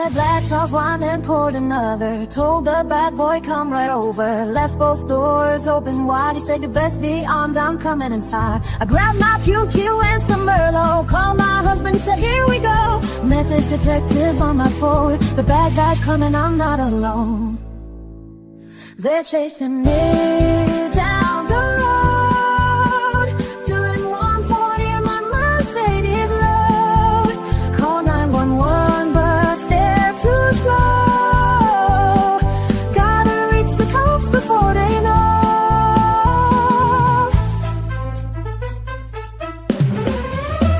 a glass of wine and poured another. Told the bad boy come right over. Left both doors open wide. He said you best be armed, I'm coming inside. I grabbed my QQ and some Merlot. Called my husband, said here we go. Message detectives on my phone. The bad guys coming, I'm not alone. They're chasing me down the road, doing 140 in my Mercedes load. Call 911, but they're too slow. Gotta reach the cops before they know.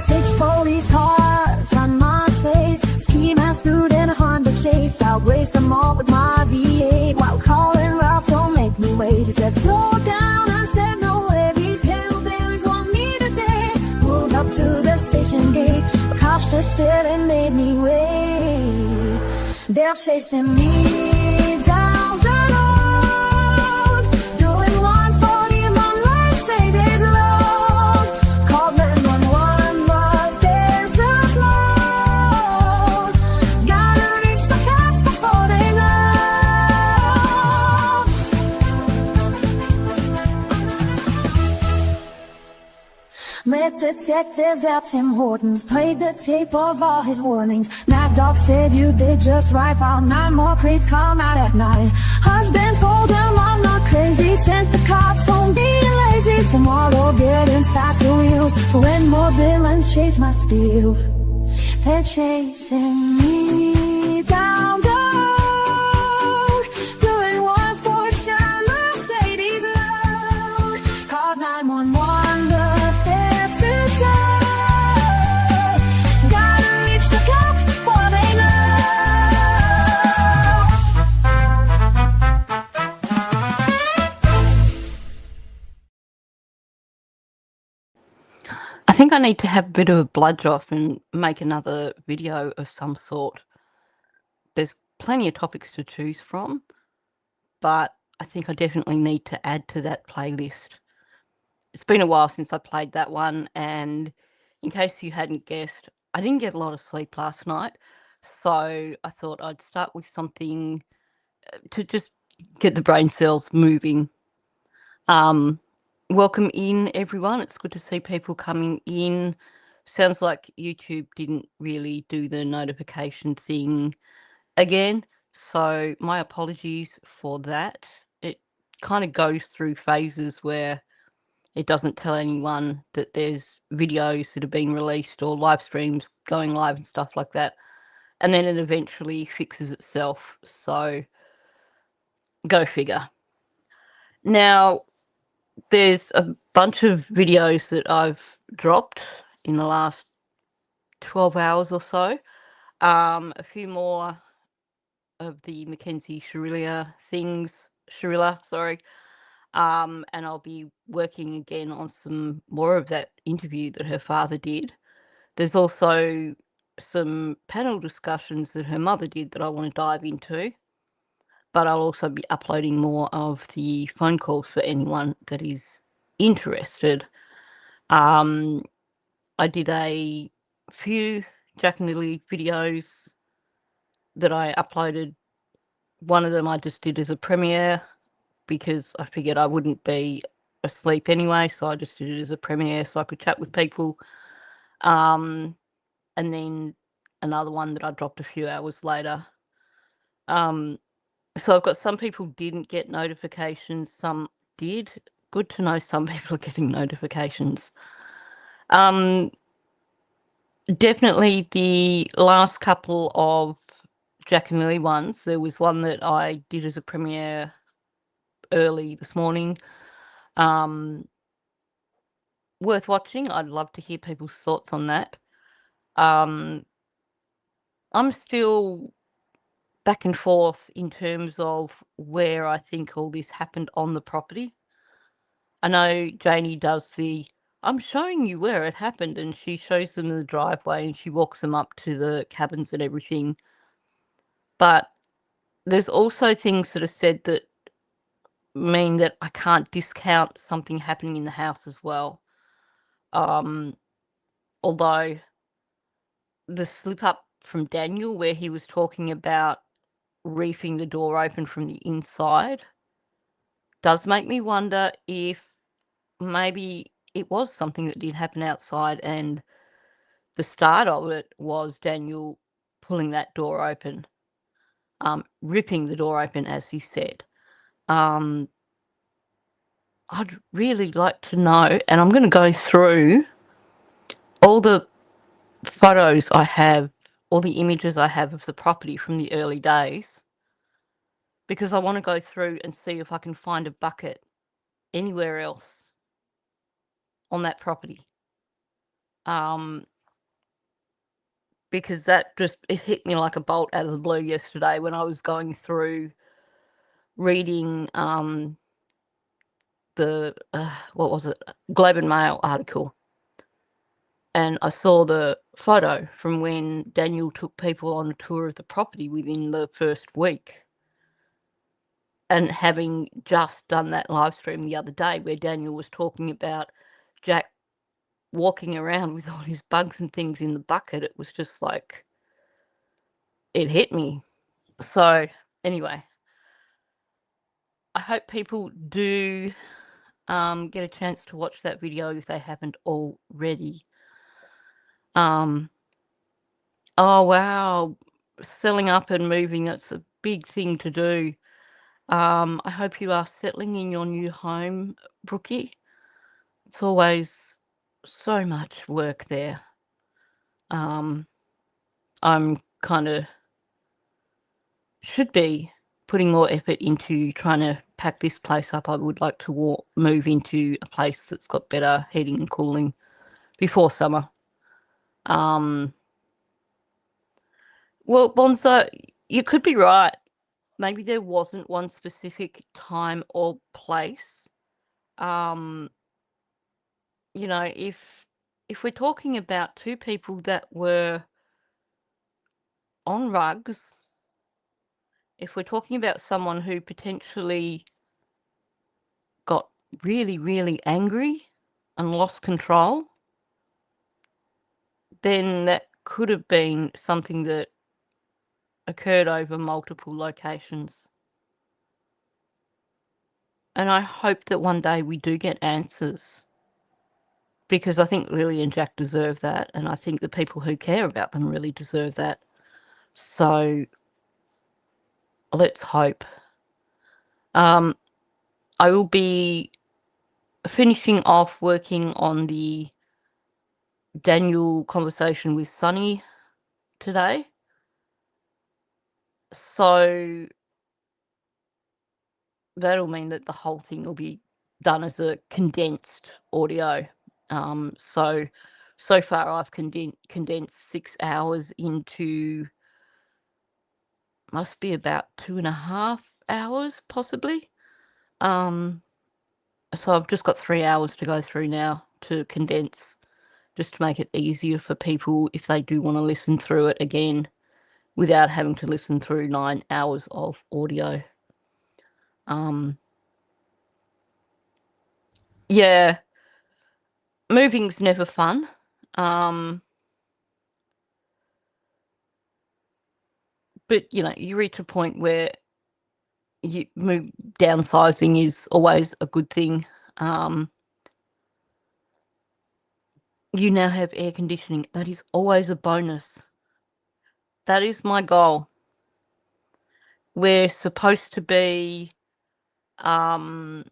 6 police cars on my face. Ski mask dude and a Honda Chase. I'll race them all with my V8 while calling Ralph, don't make me wait. He said slow down, I said no way. These hillbillies want me today. Pulled up to the station gate. The cops just stared and made me wait. They're chasing me down the road, doing 140 in my Mercedes load. Called 911, but there's a slow. Gotta reach the cops before they know. Met detectives at Tim Hortons, played the tape of all his warnings. Mad Dog said you did just right, while 9 more crates come out at night. Husband told him I'm not crazy, sent the cops home being lazy. Tomorrow getting faster wheels for when more villains chase my steel. They're chasing me down the road, doing 140 Mercedes load. Called 911, but they're too slow. Gotta reach the cops before they know. I think I need to have a bit of a blood off and make another video of some sort. There's plenty of topics to choose from, but I think I definitely need to add to that playlist. It's been a while since I played that one, and in case you hadn't guessed, I didn't get a lot of sleep last night, so I thought I'd start with something to just get the brain cells moving. Welcome in, everyone. It's good to see people coming in. Sounds like YouTube didn't really do the notification thing again, so my apologies for that. It kind of goes through phases where it doesn't tell anyone that there's videos that are being released or live streams going live and stuff like that, and then it eventually fixes itself, so go figure. Now, there's a bunch of videos that I've dropped in the last 12 hours or so. A few more of the Mackenzie Sharilla things, and I'll be working again on some more of that interview that her father did. There's also some panel discussions that her mother did that I want to dive into, but I'll also be uploading more of the phone calls for anyone that is interested. I did a few Jack and Lily videos that I uploaded. One of them I just did as a premiere because I figured I wouldn't be asleep anyway, so I just did it as a premiere so I could chat with people. And then another one that I dropped a few hours later. So I've got some people didn't get notifications, some did. Good to know some people are getting notifications. Definitely the last couple of Jack and Lily ones, there was one that I did as a premiere early this morning. Worth watching. I'd love to hear people's thoughts on that. I'm still back and forth in terms of where I think all this happened on the property. I know Janie does I'm showing you where it happened, and she shows them the driveway and she walks them up to the cabins and everything. But there's also things that are said that mean that I can't discount something happening in the house as well. Although the slip up from Daniel where he was talking about reefing the door open from the inside does make me wonder if maybe it was something that did happen outside and the start of it was Daniel pulling that door open, ripping the door open, as he said. I'd really like to know, and I'm going to go through all the photos I have, all the images I have of the property from the early days, because I want to go through and see if I can find a bucket anywhere else on that property. Because that just, it hit me like a bolt out of the blue yesterday when I was going through reading the what was it, Globe and Mail article, and I saw the photo from when Daniel took people on a tour of the property within the first week, and having just done that live stream the other day where Daniel was talking about Jack walking around with all his bugs and things in the bucket, it was just like, it hit me. So anyway, I hope people do get a chance to watch that video if they haven't already. Oh wow, selling up and moving, that's a big thing to do. I hope you are settling in your new home, Brookie. It's always so much work there. I'm kind of should be putting more effort into trying to pack this place up. I would like to move into a place that's got better heating and cooling before summer. Well, Bonzo, you could be right. Maybe there wasn't one specific time or place. You know, if we're talking about two people that were on rugs, if we're talking about someone who potentially got really, really angry and lost control, then that could have been something that occurred over multiple locations. And I hope that one day we do get answers, because I think Lily and Jack deserve that, and I think the people who care about them really deserve that. So let's hope. I will be finishing off working on the Daniel conversation with Sunny today. So that'll mean that the whole thing will be done as a condensed audio. So far I've condensed 6 hours into, must be about 2.5 hours possibly. So I've just got 3 hours to go through now to condense, just to make it easier for people if they do want to listen through it again without having to listen through 9 hours of audio. Yeah, moving's never fun. But you know, you reach a point where downsizing is always a good thing. You now have air conditioning. That is always a bonus. That is my goal. We're supposed to be headed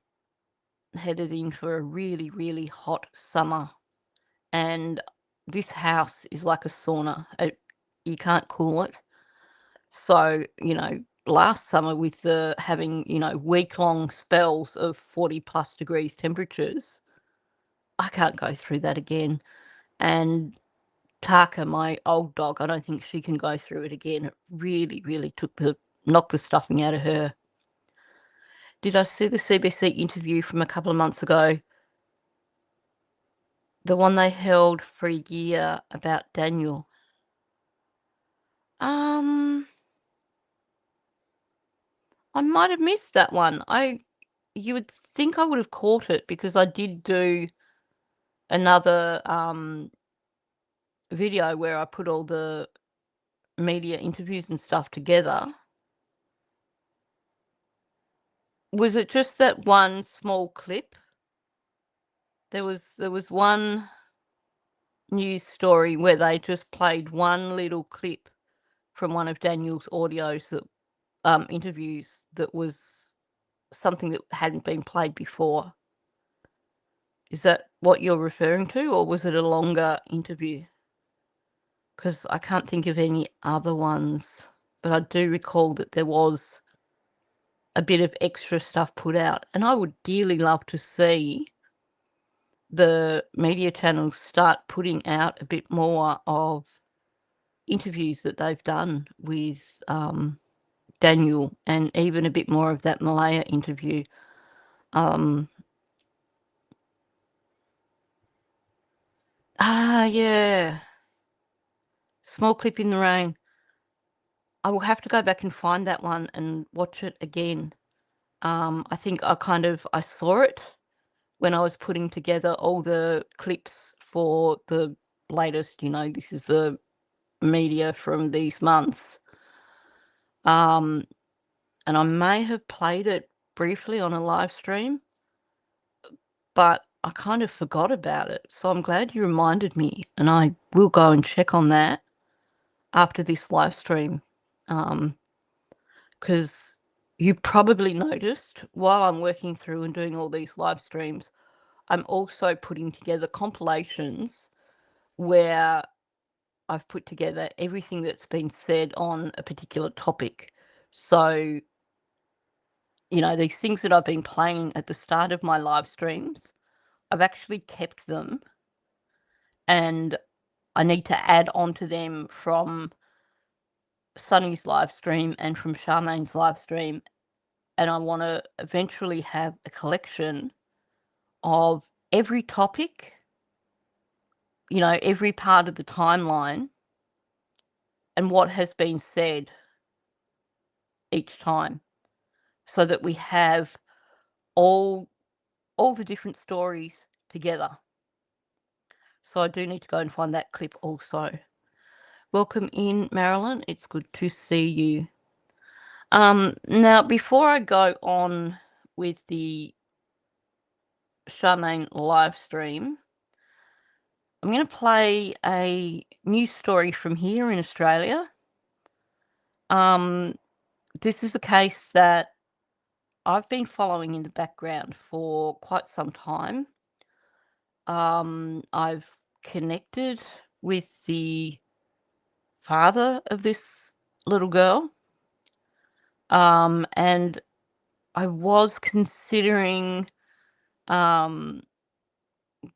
in for a really, really hot summer, and this house is like a sauna. You can't cool it. So, you know, last summer with having, you know, week-long spells of 40+ degrees temperatures, I can't go through that again. And Taka, my old dog, I don't think she can go through it again. It really, really knocked the stuffing out of her. Did I see the CBC interview from a couple of months ago? The one they held for a year about Daniel. I might have missed that one. You would think I would have caught it, because I did do another video where I put all the media interviews and stuff together, was it just that one small clip? There was one news story where they just played one little clip from one of Daniel's audios that interviews that was something that hadn't been played before. Is that what you're referring to, or was it a longer interview? Because I can't think of any other ones, but I do recall that there was a bit of extra stuff put out, and I would dearly love to see the media channels start putting out a bit more of interviews that they've done with Daniel, and even a bit more of that Malaya interview. Yeah. Small Clip in the Rain. I will have to go back and find that one and watch it again. I think I saw it when I was putting together all the clips for the latest, this is the media from these months. And I may have played it briefly on a live stream, but I kind of forgot about it. So I'm glad you reminded me, and I will go and check on that after this live stream. Because you probably noticed while I'm working through and doing all these live streams, I'm also putting together compilations where I've put together everything that's been said on a particular topic. So, these things that I've been playing at the start of my live streams, I've actually kept them, and I need to add on to them from Sunny's live stream and from Charmaine's live stream. And I want to eventually have a collection of every topic, every part of the timeline, and what has been said each time, so that we have all the different stories together. So I do need to go and find that clip also. Welcome in, Madeline. It's good to see you. Now, before I go on with the Charmaine live stream, I'm going to play a news story from here in Australia. This is a case that I've been following in the background for quite some time. I've connected with the father of this little girl, and I was considering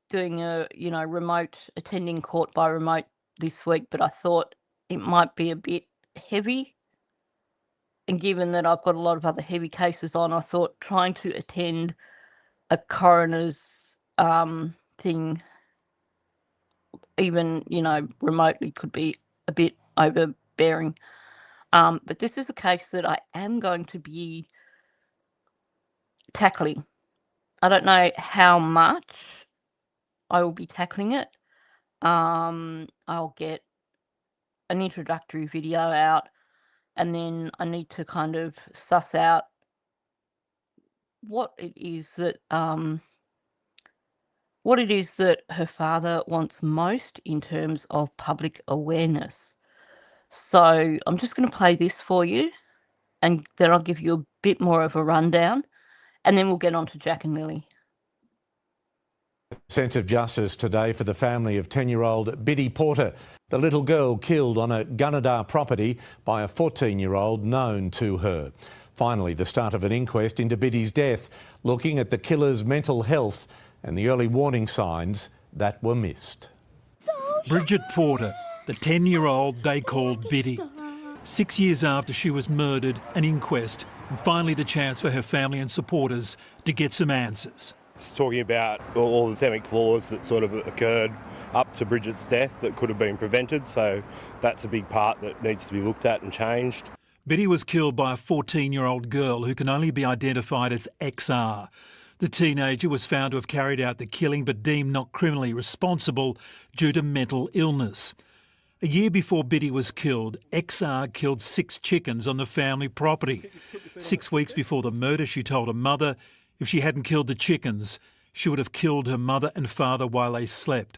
doing a remote, attending court by remote this week, but I thought it might be a bit heavy, and given that I've got a lot of other heavy cases on, I thought trying to attend a coroner's thing, even remotely, could be a bit overbearing. But this is a case that I am going to be tackling. I don't know how much I will be tackling it. I'll get an introductory video out, and then I need to kind of suss out what it is that her father wants most in terms of public awareness. So I'm just going to play this for you, and then I'll give you a bit more of a rundown, and then we'll get on to Jack and Lily. Sense of justice today for the family of 10-year-old Biddy Porter, the little girl killed on a Gunnedah property by a 14-year-old known to her. Finally, the start of an inquest into Biddy's death, looking at the killer's mental health and the early warning signs that were missed. Bridget Porter, the 10-year-old they called Biddy. 6 years after she was murdered, an inquest, and finally the chance for her family and supporters to get some answers. It's talking about all the systemic flaws that sort of occurred up to Bridget's death that could have been prevented, so that's a big part that needs to be looked at and changed. Biddy was killed by a 14-year-old girl who can only be identified as XR. The teenager was found to have carried out the killing but deemed not criminally responsible due to mental illness. A year before Biddy was killed, XR killed 6 chickens on the family property. 6 weeks before the murder, she told her mother if she hadn't killed the chickens, she would have killed her mother and father while they slept.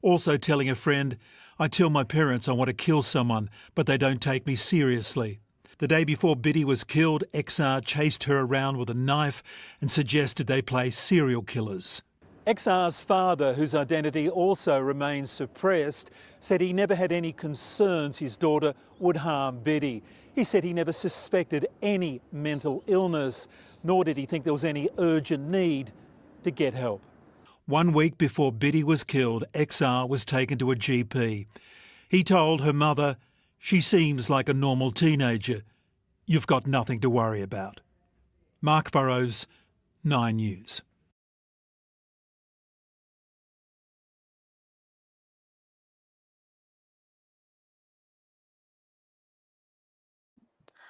Also telling a friend, I tell my parents I want to kill someone, but they don't take me seriously. The day before Biddy was killed, XR chased her around with a knife and suggested they play serial killers. XR's father, whose identity also remains suppressed, said he never had any concerns his daughter would harm Biddy. He said he never suspected any mental illness, nor did he think there was any urgent need to get help. 1 week before Biddy was killed, XR was taken to a GP. He told her mother, she seems like a normal teenager. You've got nothing to worry about. Mark Burrows, 9 News.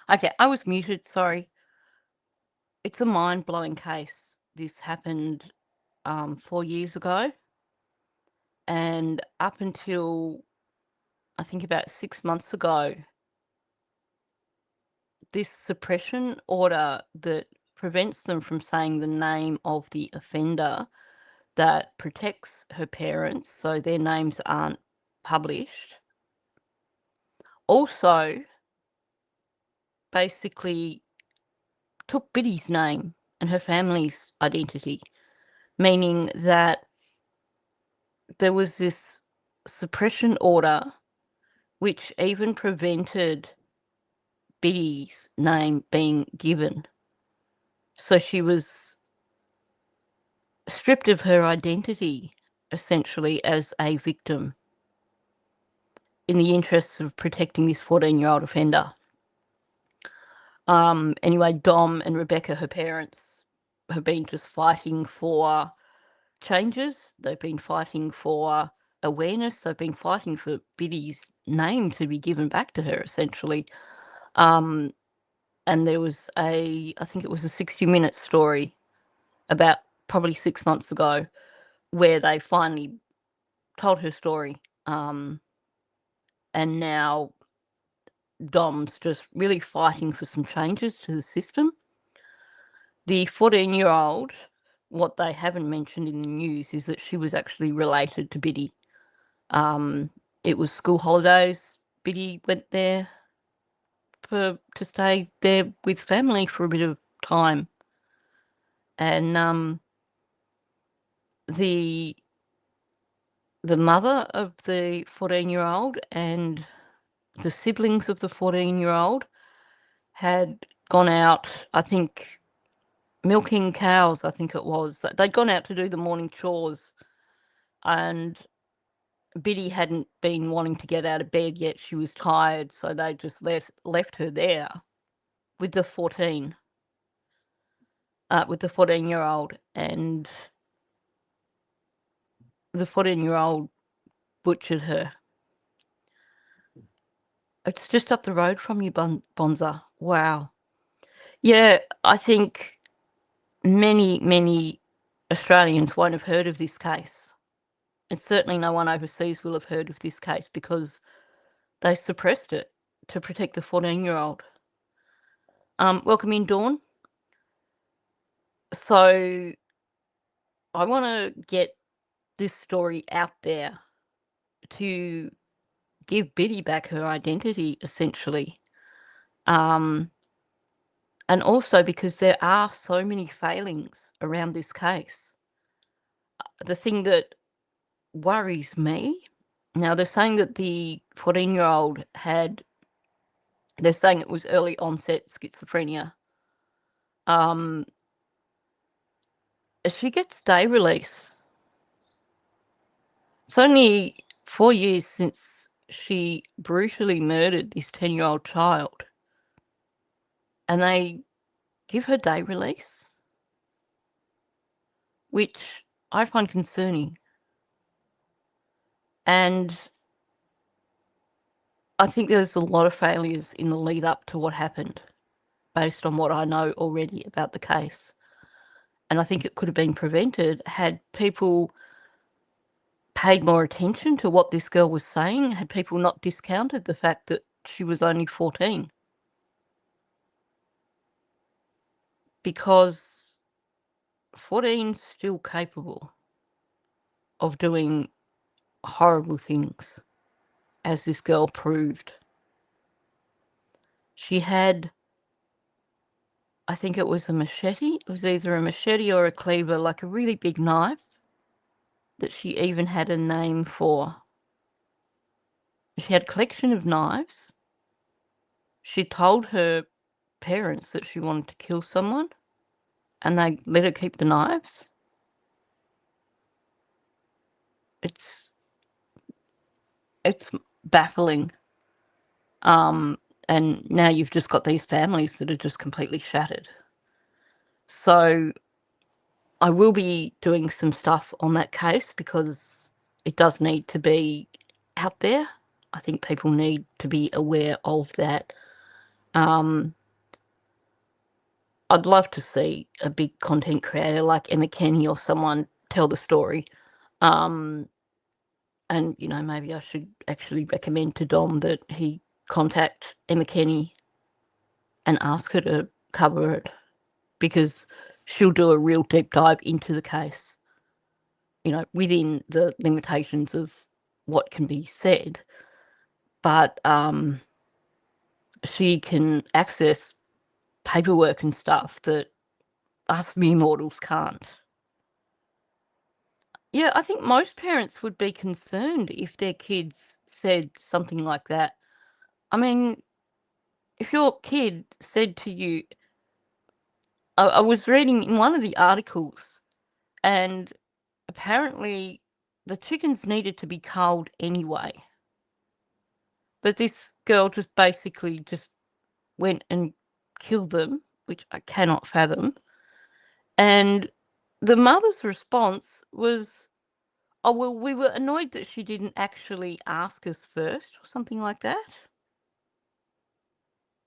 Okay, I was muted, sorry. It's a mind-blowing case. This happened 4 years ago. And up until, I think about 6 months ago, this suppression order that prevents them from saying the name of the offender, that protects her parents so their names aren't published, also basically took Biddy's name and her family's identity, meaning that there was this suppression order which even prevented Biddy's name being given. So she was stripped of her identity, essentially, as a victim in the interests of protecting this 14-year-old offender. Anyway, Dom and Rebecca, her parents, have been just fighting for changes. They've been fighting for awareness. They've been fighting for Biddy's name to be given back to her, essentially. And there was I think it was a 60-minute story about probably 6 months ago where they finally told her story. And now Dom's just really fighting for some changes to the system. The 14-year-old, what they haven't mentioned in the news is that she was actually related to Biddy. It was school holidays. Biddy went there to stay there with family for a bit of time. And the mother of the 14-year-old and the siblings of the 14-year-old had gone out, I think, milking cows, I think it was. They'd gone out to do the morning chores, and Biddy hadn't been wanting to get out of bed yet. She was tired, so they just left her there with the 14-year-old, and the 14-year-old butchered her. It's just up the road from you, Bonza. Wow. Yeah, I think many Australians won't have heard of this case. And certainly no one overseas will have heard of this case because they suppressed it to protect the 14-year-old. Welcome in, Dawn. So I want to get this story out there to give Biddy back her identity, essentially. And also because there are so many failings around this case. The thing that worries me, now they're saying that the 14-year-old they're saying it was early onset schizophrenia. She gets day release. It's only 4 years since she brutally murdered this 10-year-old child. And they give her day release, which I find concerning. And I think there's a lot of failures in the lead up to what happened, based on what I know already about the case. And I think it could have been prevented had people paid more attention to what this girl was saying, had people not discounted the fact that she was only 14. Because 14's still capable of doing horrible things, as this girl proved. She had, I think it was a machete. It was either a machete or a cleaver, like a really big knife that she even had a name for. She had a collection of knives. She told her parents that she wanted to kill someone, and they let her keep the knives. It's baffling. And now you've just got these families that are just completely shattered. So I will be doing some stuff on that case because it does need to be out there. I think people need to be aware of that. I'd love to see a big content creator like Emma Kenny or someone tell the story. And, you know, maybe I should actually recommend to Dom that he contact Emma Kenny and ask her to cover it, because she'll do a real deep dive into the case, you know, within the limitations of what can be said. But she can access paperwork and stuff that us mere mortals can't. Yeah, I think most parents would be concerned if their kids said something like that. I mean, if your kid said to you, I was reading in one of the articles, and apparently the chickens needed to be culled anyway. But this girl just basically just went and killed them, which I cannot fathom. And the mother's response was, oh, well, we were annoyed that she didn't actually ask us first, or something like that.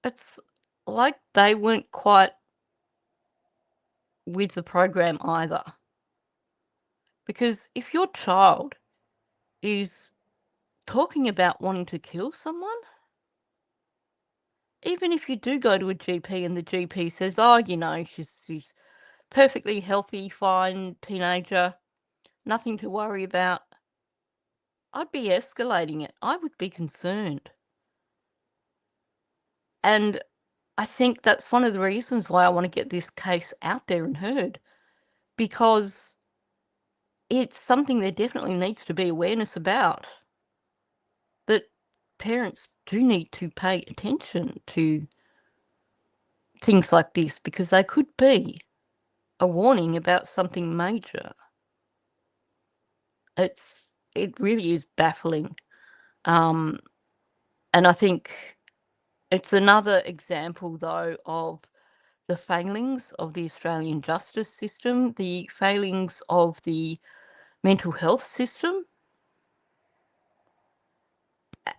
It's like they weren't quite with the program either. Because if your child is talking about wanting to kill someone, even if you do go to a GP and the GP says, oh, you know, she's perfectly healthy, fine teenager, nothing to worry about, I'd be escalating it. I would be concerned. And I think that's one of the reasons why I want to get this case out there and heard, because it's something there definitely needs to be awareness about, that parents do need to pay attention to things like this, because they could be a warning about something major. It really is baffling. And I think it's another example, though, of the failings of the Australian justice system, the failings of the mental health system.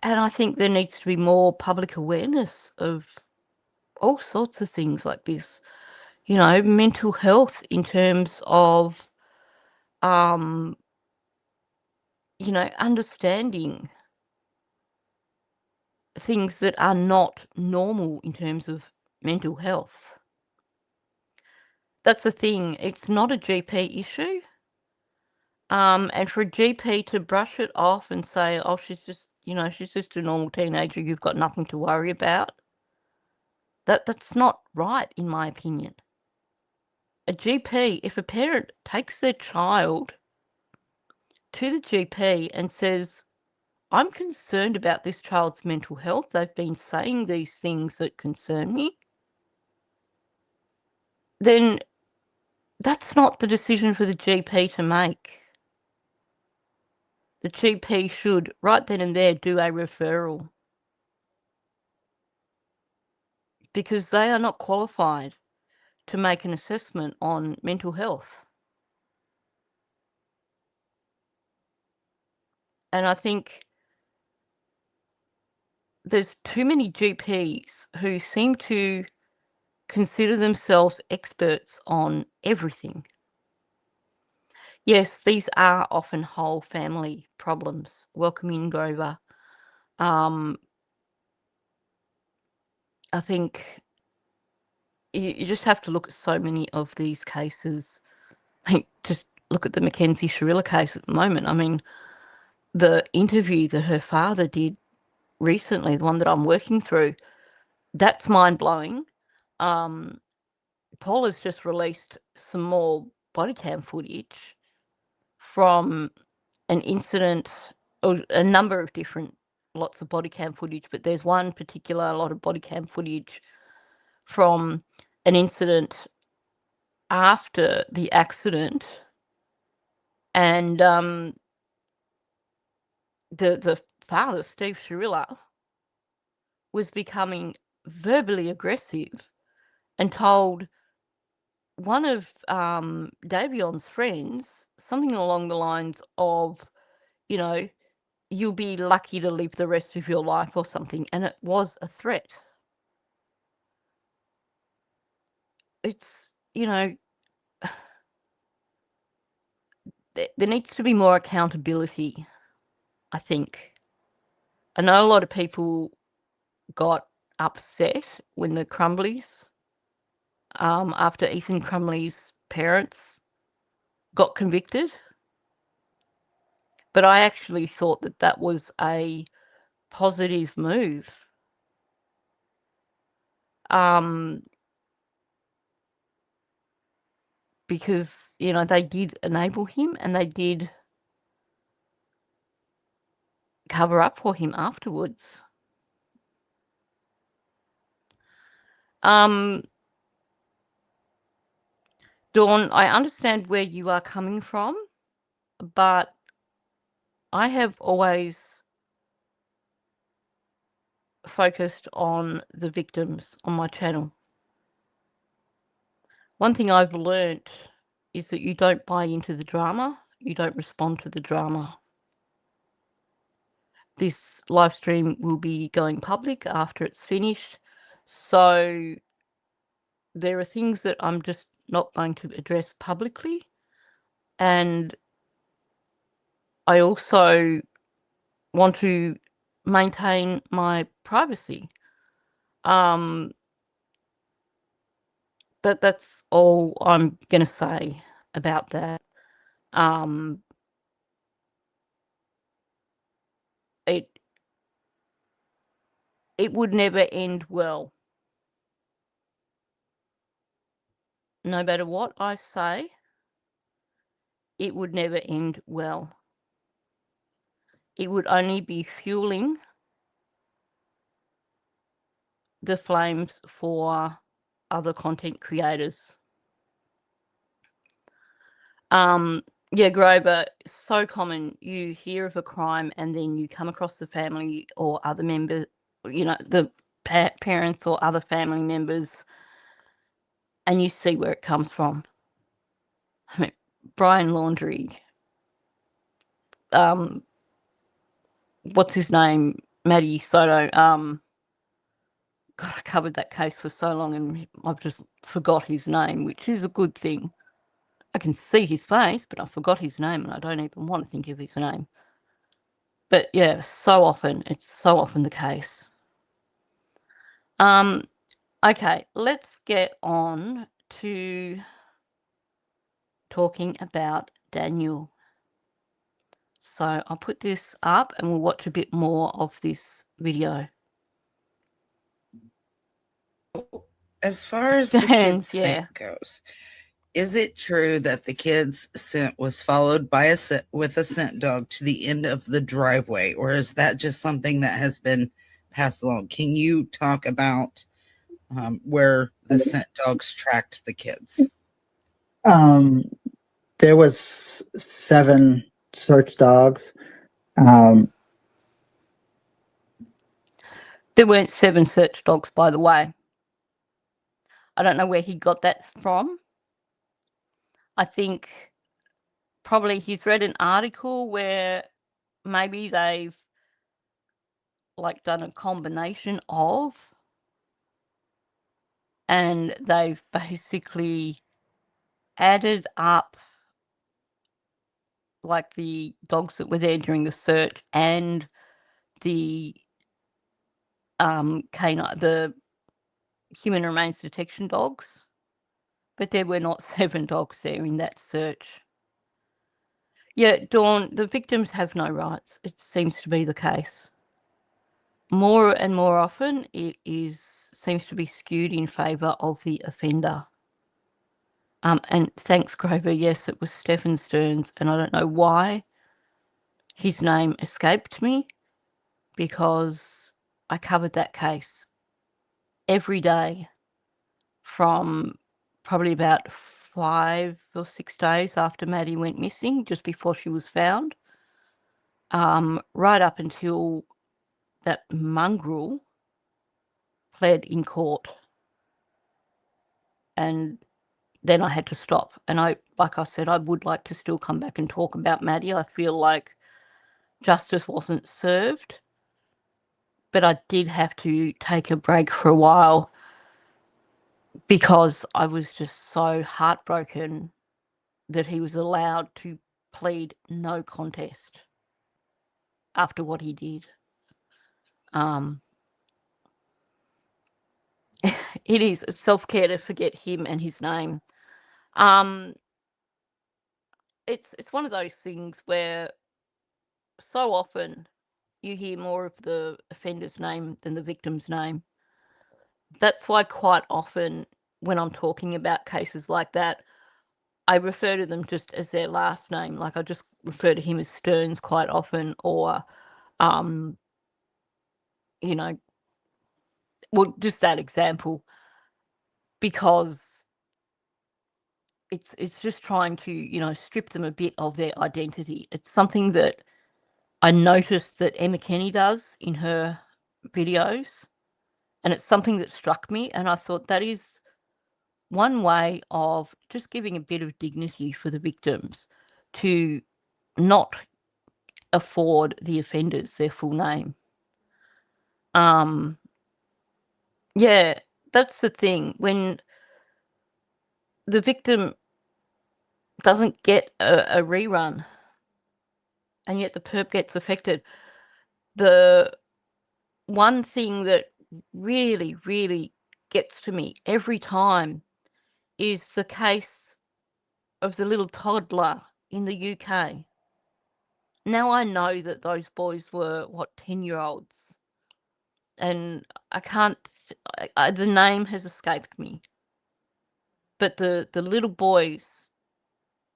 And I think there needs to be more public awareness of all sorts of things like this. You know, mental health in terms of, you know, understanding things that are not normal in terms of mental health. That's the thing. It's not a GP issue. And for a GP to brush it off and say, oh, she's just, you know, she's just a normal teenager, you've got nothing to worry about, that's not right, in my opinion. A GP, if a parent takes their child to the GP and says, I'm concerned about this child's mental health, they've been saying these things that concern me, then that's not the decision for the GP to make. The GP should, right then and there, do a referral, because they are not qualified to make an assessment on mental health. And I think there's too many GPs who seem to consider themselves experts on everything. Yes, these are often whole family problems. Welcome in, Grover. I think you just have to look at so many of these cases. I mean, just look at the Mackenzie Sharilla case at the moment. I mean, the interview that her father did recently, the one that I'm working through, that's mind-blowing. Paula's just released some more body cam footage from an incident, or a number of different lots of body cam footage, but there's one particular lot of body cam footage from an incident after the accident, and the father, Steve Sharilla, was becoming verbally aggressive and told one of Davion's friends something along the lines of, you know, you'll be lucky to live the rest of your life or something, and it was a threat. It's, you know, there needs to be more accountability, I think. I know a lot of people got upset when the Crumbleys, after Ethan Crumley's parents got convicted, but I actually thought that that was a positive move. Because, you know, they did enable him and they did cover up for him afterwards. Dawn, I understand where you are coming from, but I have always focused on the victims on my channel. One thing I've learnt is that you don't buy into the drama, you don't respond to the drama. This live stream will be going public after it's finished, so there are things that I'm just not going to address publicly, and I also want to maintain my privacy. That's all I'm going to say about that. It would never end well. No matter what I say, it would never end well. It would only be fueling the flames for other content creators. Yeah, Grover, so common. You hear of a crime and then you come across the family or other members, you know, the parents or other family members, and you see where it comes from. I mean, Brian Laundrie, what's his name? Maddie Soto. God, I covered that case for so long and I've just forgot his name, which is a good thing. I can see his face, but I forgot his name and I don't even want to think of his name. But yeah, it's so often the case. Okay, let's get on to talking about Daniel. So I'll put this up and we'll watch a bit more of this video. As far as the kids' Yeah. scent goes, is it true that the kids' scent was followed by with a scent dog to the end of the driveway, or is that just something that has been passed along? Can you talk about where the scent dogs tracked the kids? There was 7 search dogs. There weren't 7 search dogs, by the way. I don't know where he got that from. I think probably he's read an article where maybe they've like done a combination of, and they've basically added up like the dogs that were there during the search and the the human remains detection dogs, but there were not 7 dogs there in that search. Yeah, Dawn, the victims have no rights. It seems to be the case. More and more often, it seems to be skewed in favour of the offender. And thanks, Grover. Yes, it was Stephen Stearns, and I don't know why his name escaped me, because I covered that case every day from probably about 5 or 6 days after Maddie went missing, just before she was found, right up until that mongrel pled in court. And then I had to stop. And like I said, I would like to still come back and talk about Maddie. I feel like justice wasn't served, but I did have to take a break for a while because I was just so heartbroken that he was allowed to plead no contest after what he did. It is self-care to forget him and his name. It's one of those things where so often you hear more of the offender's name than the victim's name. That's why quite often when I'm talking about cases like that, I refer to them just as their last name. Like, I just refer to him as Stearns quite often, or, you know, well, just that example, because it's just trying to, strip them a bit of their identity. It's something that I noticed that Emma Kenny does in her videos, and it's something that struck me, and I thought that is one way of just giving a bit of dignity for the victims, to not afford the offenders their full name. Yeah, that's the thing. When the victim doesn't get a rerun, and yet the perp gets affected, the one thing that really, really gets to me every time is the case of the little toddler in the UK. Now I know that those boys were, 10-year-olds, and I can't, the name has escaped me. But the little boys,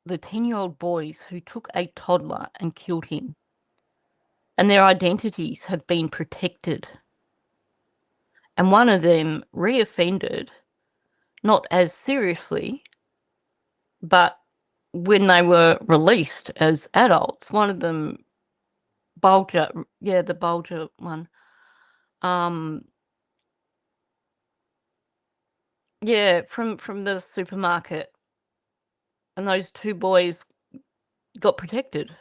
the 10-year-old boys who took a toddler and killed him, and their identities have been protected. And one of them reoffended, not as seriously, but when they were released as adults, one of them, Bulger, the Bulger one, from the supermarket, and those 2 boys got protected.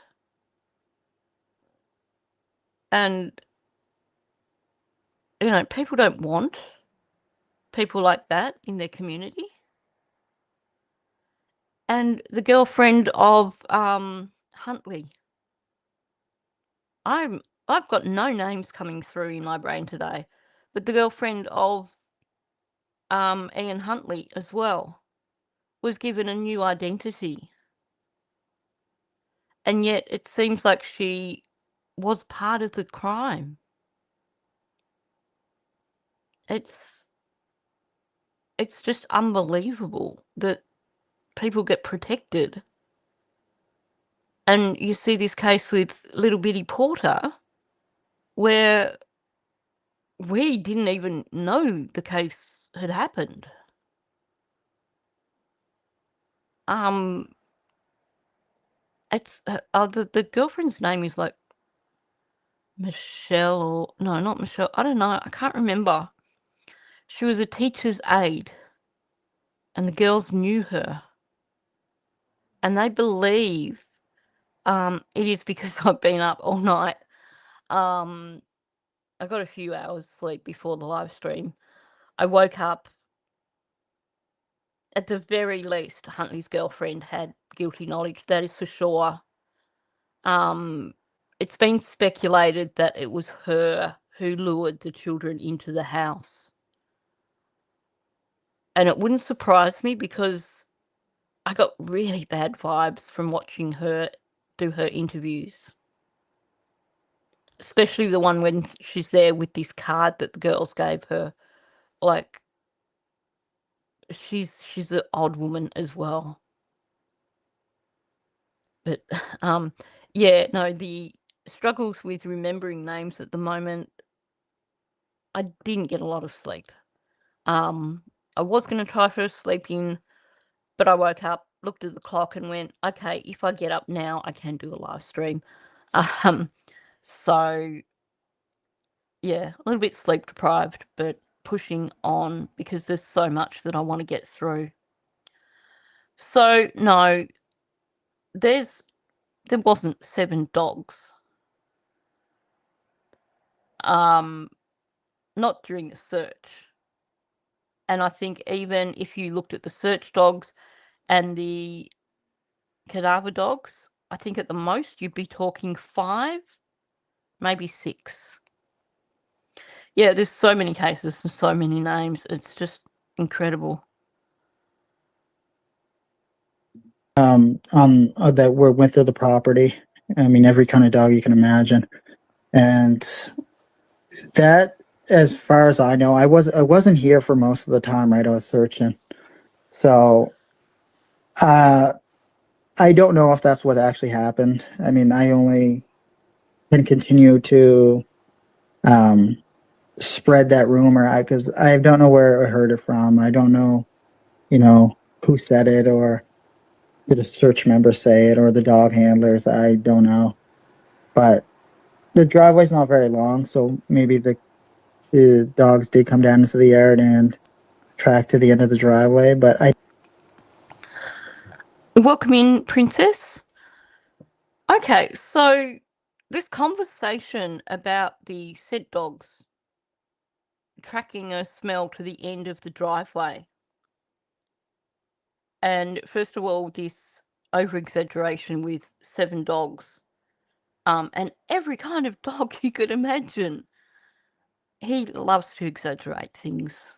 And, people don't want people like that in their community. And the girlfriend of Huntley. I've got no names coming through in my brain today, but the girlfriend of Ian Huntley as well was given a new identity. And yet it seems like she was part of the crime. It's just unbelievable that people get protected. And you see this case with little bitty Porter, where we didn't even know the case had happened. It's the girlfriend's name is like Michelle, or no, not Michelle. I don't know. I can't remember. She was a teacher's aide, and the girls knew her, and they believe it is because I've been up all night. I got a few hours sleep before the live stream. I woke up. At the very least, Huntley's girlfriend had guilty knowledge, that is for sure. It's been speculated that it was her who lured the children into the house. And it wouldn't surprise me because I got really bad vibes from watching her do her interviews. Especially the one when she's there with this card that the girls gave her. Like, she's an odd woman as well. But, yeah, no, the struggles with remembering names at the moment, I didn't get a lot of sleep. I was going to try for a sleep in, but I woke up, looked at the clock and went, okay, if I get up now, I can do a live stream. So, yeah, a little bit sleep deprived, but pushing on because there's so much that I want to get through. So, no, there wasn't 7 dogs. Not during the search. And I think even if you looked at the search dogs and the cadaver dogs, I think at the most you'd be talking 5, maybe 6. Yeah, there's so many cases and so many names. It's just incredible. That went through the property. I mean, every kind of dog you can imagine. And that, as far as I know, I wasn't here for most of the time, right? I was searching. So, I don't know if that's what actually happened. I mean, I only can continue to spread that rumor because I don't know where I heard it from. I don't know, who said it, or did a search member say it, or the dog handlers. I don't know. But the driveway's not very long, so maybe the dogs did come down into the yard and track to the end of the driveway. But Welcome in, Princess. Okay, so this conversation about the scent dogs tracking a smell to the end of the driveway. And first of all, this over-exaggeration with 7 dogs. And every kind of dog you could imagine. He loves to exaggerate things.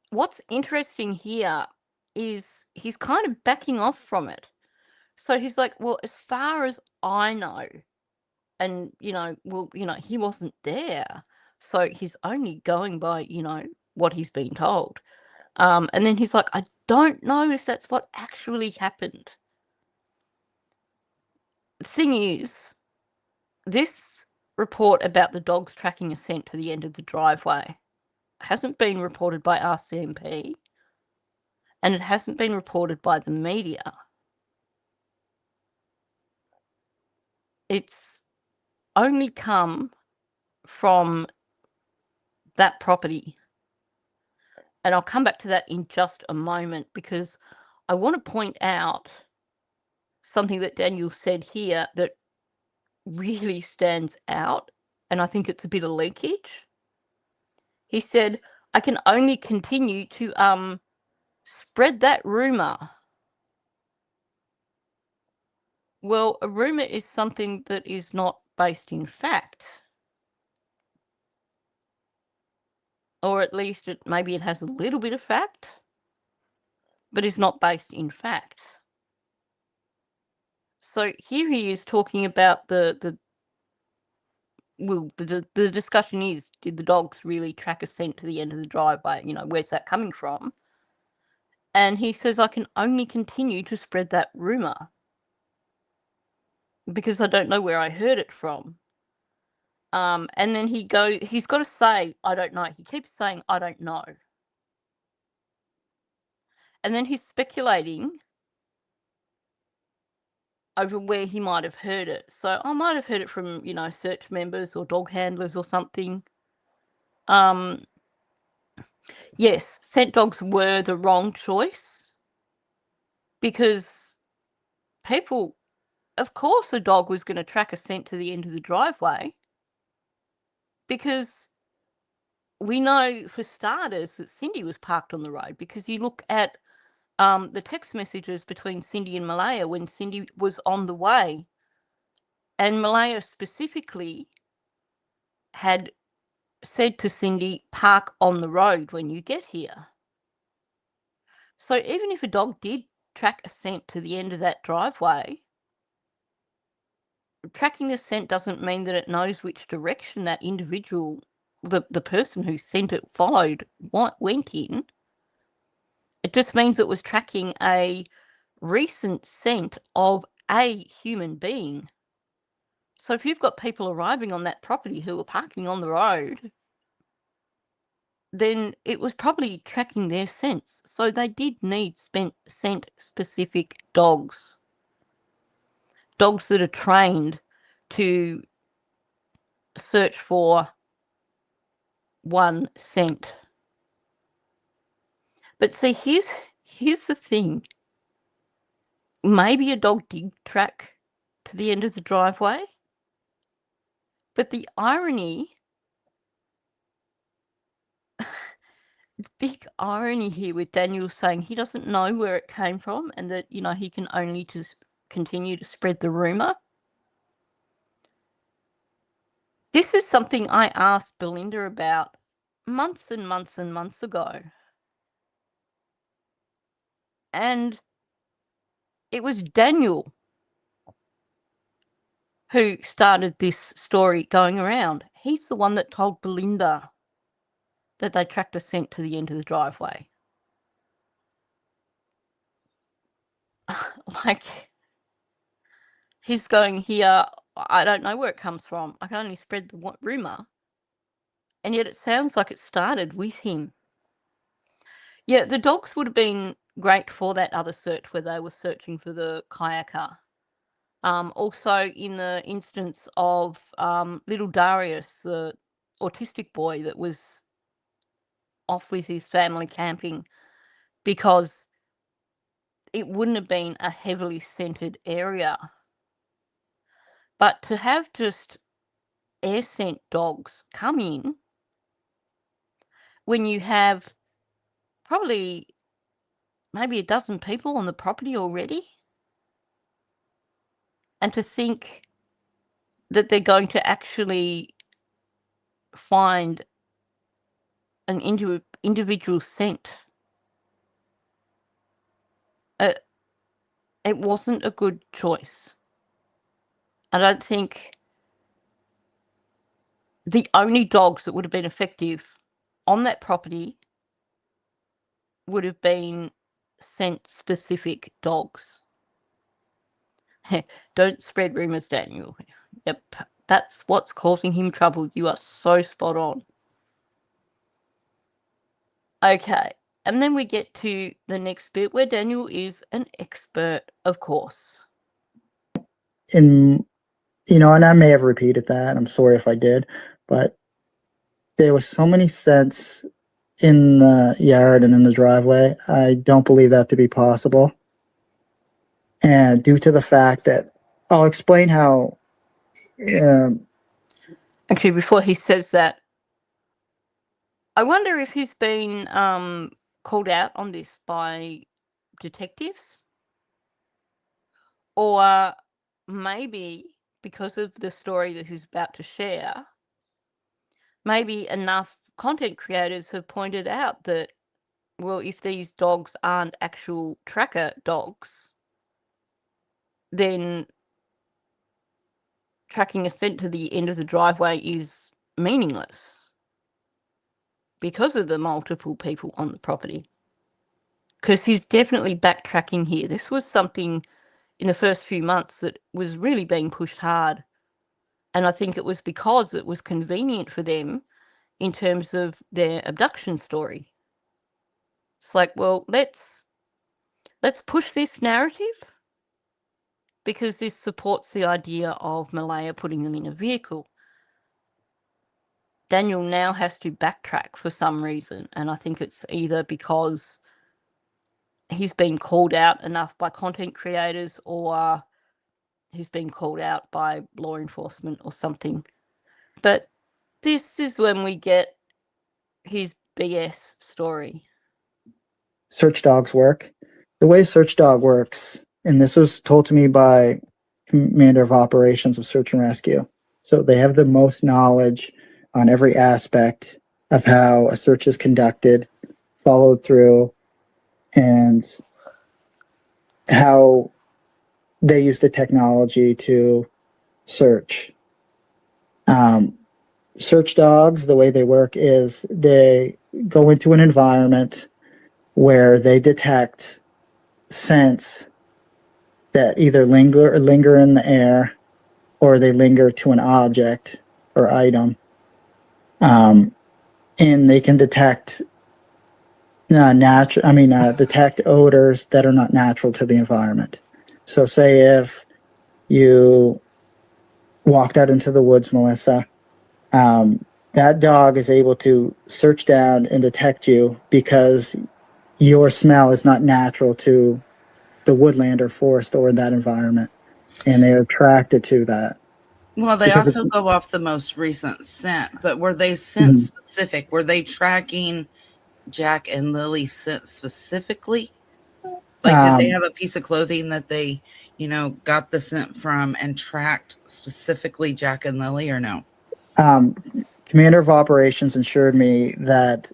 What's interesting here is he's kind of backing off from it. So he's like, well, as far as I know, and, he wasn't there. So he's only going by, what he's been told. And then he's like, I don't know if that's what actually happened. The thing is, this report about the dogs tracking a scent to the end of the driveway hasn't been reported by RCMP, and it hasn't been reported by the media. It's only come from that property. And I'll come back to that in just a moment because I want to point out something that Daniel said here that really stands out, and I think it's a bit of leakage. He said, I can only continue to spread that rumor. Well, a rumor is something that is not based in fact. Or at least maybe it has a little bit of fact, but is not based in fact. So here he is talking about the discussion is, did the dogs really track a scent to the end of the driveway? Where's that coming from? And he says, I can only continue to spread that rumor because I don't know where I heard it from. And then he's got to say, I don't know. He keeps saying, I don't know. And then he's speculating over where he might have heard it. So I might have heard it from, search members or dog handlers or something. Yes, scent dogs were the wrong choice because people, of course a dog was going to track a scent to the end of the driveway because we know, for starters, that Cindy was parked on the road because you look at the text messages between Cindy and Malaya when Cindy was on the way. And Malaya specifically had said to Cindy, park on the road when you get here. So even if a dog did track a scent to the end of that driveway, tracking the scent doesn't mean that it knows which direction that individual, the person who sent it followed, went in. It just means it was tracking a recent scent of a human being. So if you've got people arriving on that property who are parking on the road, then it was probably tracking their scents. So they did need scent-specific dogs. Dogs that are trained to search for one scent. But see, here's the thing. Maybe a dog did track to the end of the driveway, but the irony, big irony here with Daniel saying he doesn't know where it came from and that, you know, he can only just continue to spread the rumour. This is something I asked Belinda about months and months and months ago. And it was Daniel who started this story going around. He's the one that told Belinda that they tracked a scent to the end of the driveway. Like, he's going here, I don't know where it comes from. I can only spread the rumour. And yet it sounds like it started with him. Yeah, the dogs would have been great for that other search where they were searching for the kayaker. Also, in the instance of little Darius, the autistic boy that was off with his family camping, because it wouldn't have been a heavily scented area. But to have just air scent dogs come in when you have probably maybe a dozen people on the property already, and to think that they're going to actually find an individual scent, it wasn't a good choice. I don't think the only dogs that would have been effective on that property would have been scent-specific dogs. Don't spread rumours, Daniel. Yep, that's what's causing him trouble. You are so spot on. Okay, and then we get to the next bit where Daniel is an expert, of course. And I may have repeated that. I'm sorry if I did, but there was so many scents in the yard and in the driveway. I don't believe that to be possible. And due to the fact that I'll explain how. Actually, before he says that, I wonder if he's been called out on this by detectives, or maybe because of the story that he's about to share, maybe enough content creators have pointed out that, well, if these dogs aren't actual tracker dogs, then tracking a scent to the end of the driveway is meaningless because of the multiple people on the property. Because he's definitely backtracking here. This was something in the first few months that was really being pushed hard. And I think it was because it was convenient for them in terms of their abduction story. It's like, well, let's push this narrative because this supports the idea of Malaya putting them in a vehicle. Daniel now has to backtrack for some reason, and I think it's either because he's been called out enough by content creators, or he's been called out by law enforcement or something. But this is when we get his BS story. Search dogs work. The way Search Dog works, and this was told to me by Commander of Operations of Search and Rescue. So they have the most knowledge on every aspect of how a search is conducted, followed through, and how they use the technology to search. Search dogs, the way they work is they go into an environment where they detect scents that either linger in the air, or they linger to an object or item. And they can detect detect odors that are not natural to the environment. So say if you walked out into the woods, Melissa, that dog is able to search down and detect you because your smell is not natural to the woodland or forest or that environment, and they're attracted to that. Well, they Because also go off the most recent scent, but were they scent Mhm. specific? Were they tracking Jack and Lily's scent specifically? Like, did they have a piece of clothing that they, got the scent from and tracked specifically Jack and Lily, or no? Commander of Operations assured me that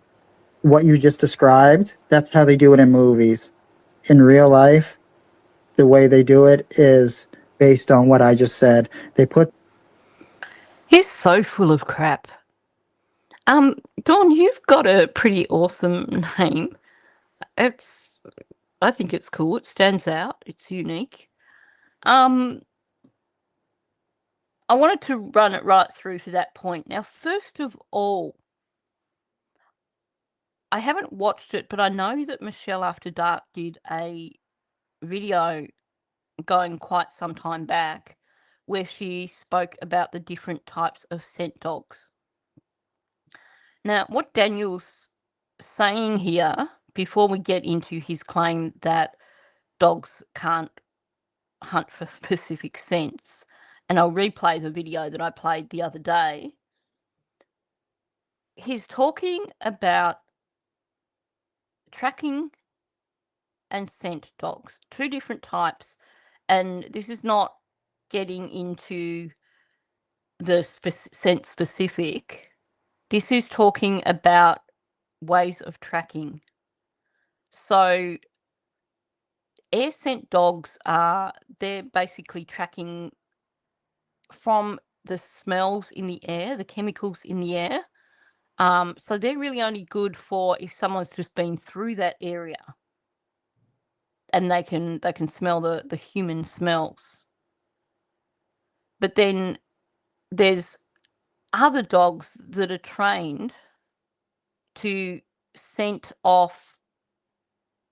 what you just described, that's how they do it in movies. In real life, the way they do it is based on what I just said. They put He's so full of crap. Dawn, you've got a pretty awesome name. I think it's cool. It stands out. It's unique. I wanted to run it right through to that point. Now, first of all, I haven't watched it, but I know that Michelle After Dark did a video going quite some time back where she spoke about the different types of scent dogs. Now, what Daniel's saying here, before we get into his claim that dogs can't hunt for specific scents, and I'll replay the video that I played the other day, he's talking about tracking and scent dogs, two different types, and this is not getting into the scent specific. This is talking about ways of tracking. So air scent dogs they're basically tracking from the smells in the air, the chemicals in the air. So they're really only good for if someone's just been through that area and they can smell the human smells. But then there's other dogs that are trained to scent off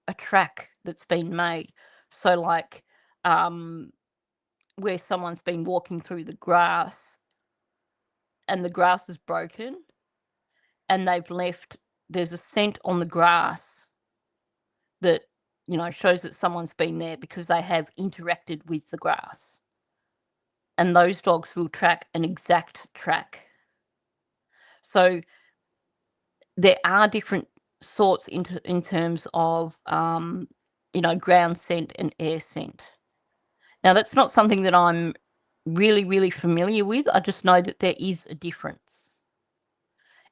a track that's been made. So like where someone's been walking through the grass and the grass is broken and there's a scent on the grass that, shows that someone's been there because they have interacted with the grass. And those dogs will track an exact track. So there are different sorts in terms of, ground scent and air scent. Now, that's not something that I'm really, really familiar with. I just know that there is a difference.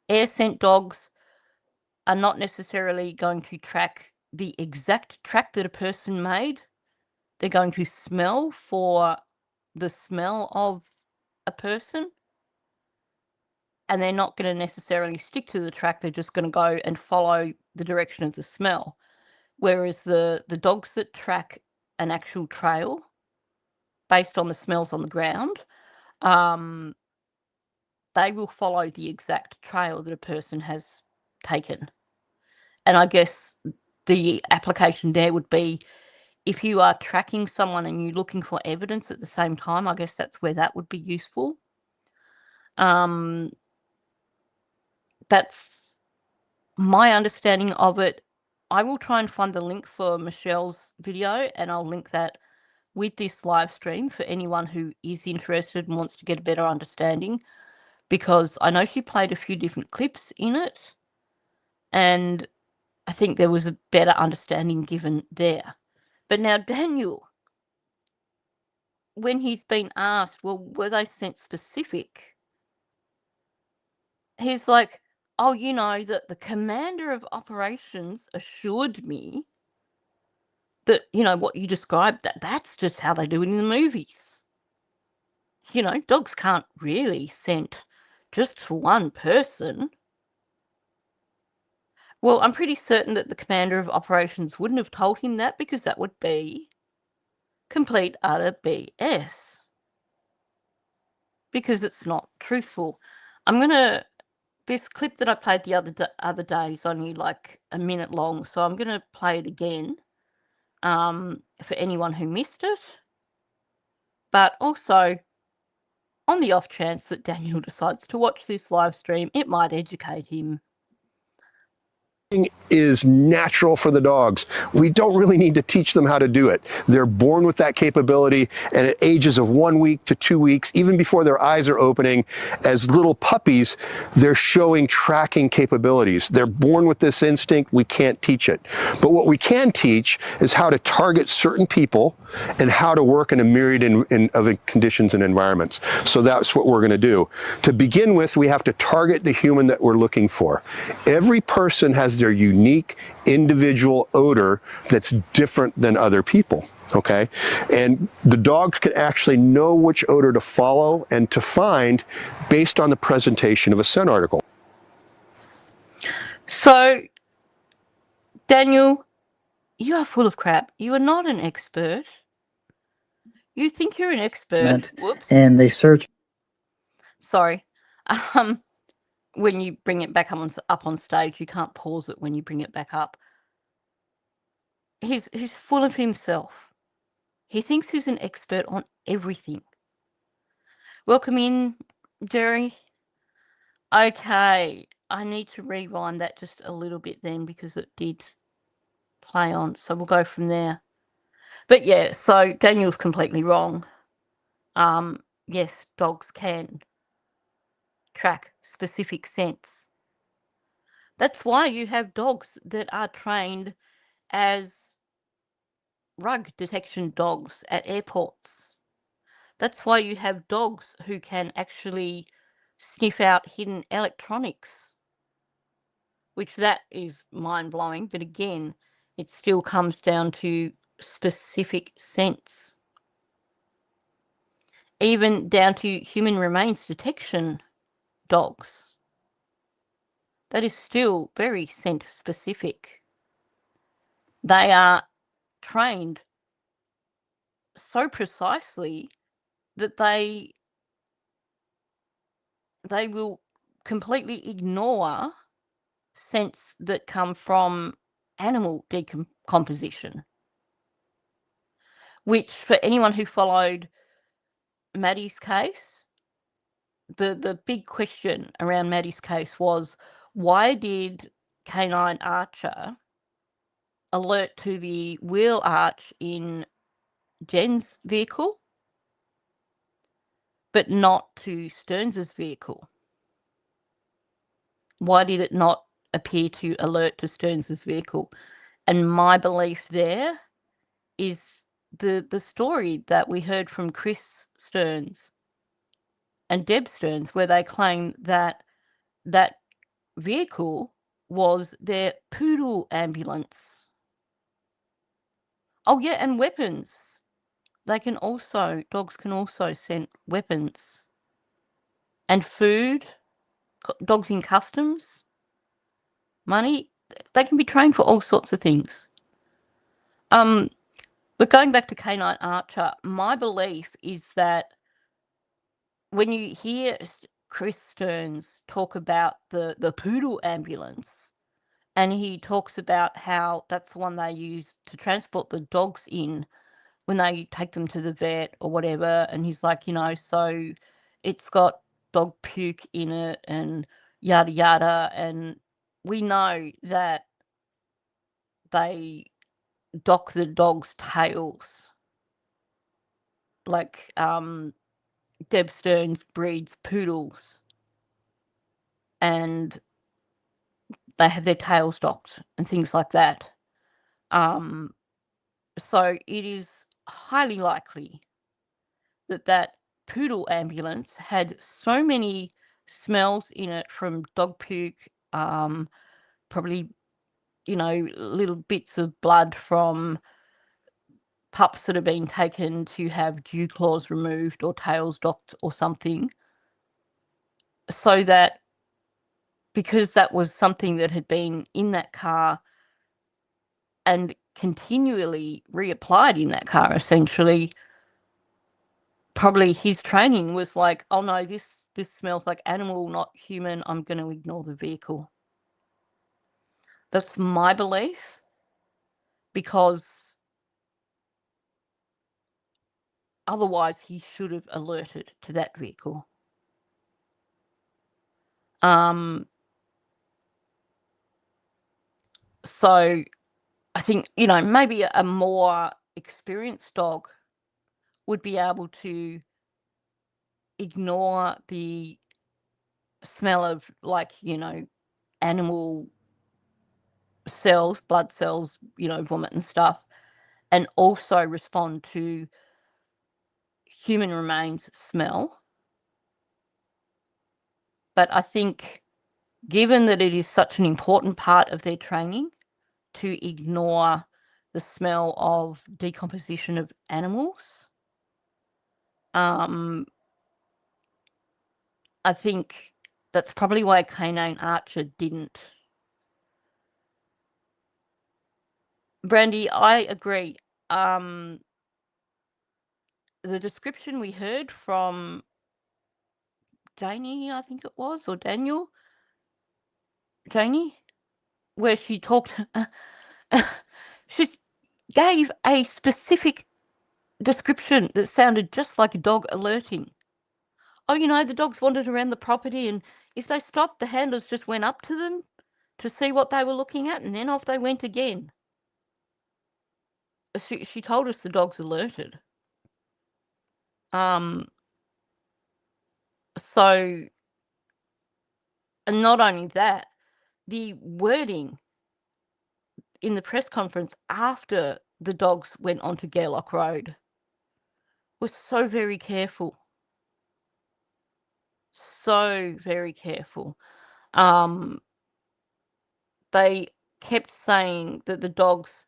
Air scent dogs are not necessarily going to track the exact track that a person made. They're going to smell for the smell of a person. And they're not going to necessarily stick to the track. They're just going to go and follow the direction of the smell. Whereas the dogs that track an actual trail based on the smells on the ground, they will follow the exact trail that a person has taken. And I guess the application there would be if you are tracking someone and you're looking for evidence at the same time, I guess that's where that would be useful. That's my understanding of it. I will try and find the link for Michelle's video and I'll link that with this live stream for anyone who is interested and wants to get a better understanding, because I know she played a few different clips in it and I think there was a better understanding given there. But now Daniel, when he's been asked, well, were they scent specific? He's like, oh, that the commander of operations assured me that, what you described, that's just how they do it in the movies. Dogs can't really scent just for one person. Well, I'm pretty certain that the commander of operations wouldn't have told him that, because that would be complete utter BS. Because it's not truthful. This clip that I played the other day is only like a minute long, so I'm gonna play it again for anyone who missed it. But also, on the off chance that Daniel decides to watch this live stream, it might educate him. Is natural for the dogs. We don't really need to teach them how to do it. They're born with that capability, and at ages of 1 week to 2 weeks, even before their eyes are opening, as little puppies, they're showing tracking capabilities. They're born with this instinct. We can't teach it. But what we can teach is how to target certain people and how to work in a myriad of conditions and environments. So that's what we're going to do. To begin with, we have to target the human that we're looking for. Every person has their unique individual odor that's different than other people. Okay, and the dogs can actually know which odor to follow and to find based on the presentation of a scent article. So, Daniel, you are full of crap. You are not an expert. You think you're an expert. Whoops. And they search. Sorry. When you bring it back up on stage, you can't pause it when you bring it back up. He's full of himself. He thinks he's an expert on everything. Welcome in, Jerry. Okay, I need to rewind that just a little bit then, because it did play on. So we'll go from there. But yeah, so Daniel's completely wrong. Yes, dogs can track specific scents. That's why you have dogs that are trained as rug detection dogs at airports. That's why you have dogs who can actually sniff out hidden electronics, which that is mind-blowing. But again, it still comes down to specific scents. Even down to human remains detection dogs. That is still very scent specific. They are trained so precisely that they will completely ignore scents that come from animal decomposition. Which, for anyone who followed Maddie's case, the big question around Maddie's case was, why did Canine Archer alert to the wheel arch in Jen's vehicle, but not to Stearns's vehicle? Why did it not appear to alert to Stearns's vehicle? And my belief there is the story that we heard from Chris Stearns and Deb Stearns, where they claim that that vehicle was their poodle ambulance. Oh yeah, and weapons. Dogs can also scent weapons. And food, dogs in customs, money, they can be trained for all sorts of things. But going back to Canine Archer, my belief is that when you hear Chris Stearns talk about the poodle ambulance, and he talks about how that's the one they use to transport the dogs in when they take them to the vet or whatever, and he's like, so it's got dog puke in it and yada yada, and we know that they dock the dogs' tails. Like Deb Stearns breeds poodles and they have their tails docked and things like that. So it is highly likely that that poodle ambulance had so many smells in it from dog puke, probably, little bits of blood from pups that have been taken to have dew claws removed or tails docked or something, so that because that was something that had been in that car and continually reapplied in that car, essentially, probably his training was like, oh no, this smells like animal, not human, I'm going to ignore the vehicle. That's my belief, because otherwise he should have alerted to that vehicle. So I think, maybe a more experienced dog would be able to ignore the smell of, like, animal cells, blood cells, vomit and stuff, and also respond to human remains smell. But I think, given that it is such an important part of their training to ignore the smell of decomposition of animals, I think that's probably why Canine Archer didn't. Brandy, I agree. The description we heard from Janie, I think it was, or Daniel, Janie, where she talked, she gave a specific description that sounded just like a dog alerting. Oh, the dogs wandered around the property, and if they stopped, the handlers just went up to them to see what they were looking at, and then off they went again. She told us the dogs alerted. So, and not only that, the wording in the press conference after the dogs went onto Gairloch Road was so very careful. So very careful. They kept saying that the dogs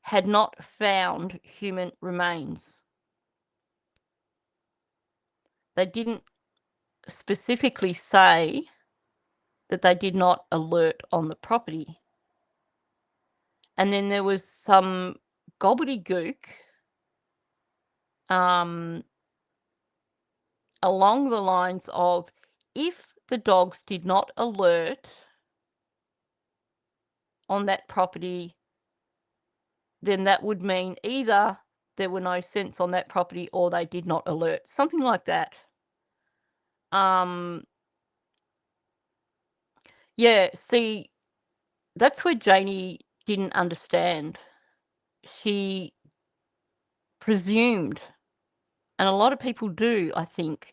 had not found human remains. They didn't specifically say that they did not alert on the property. And then there was some gobbledygook along the lines of, if the dogs did not alert on that property, then that would mean either there were no scents on that property or they did not alert. Something like that. Yeah, see, that's where Janie didn't understand. She presumed, and a lot of people do, I think,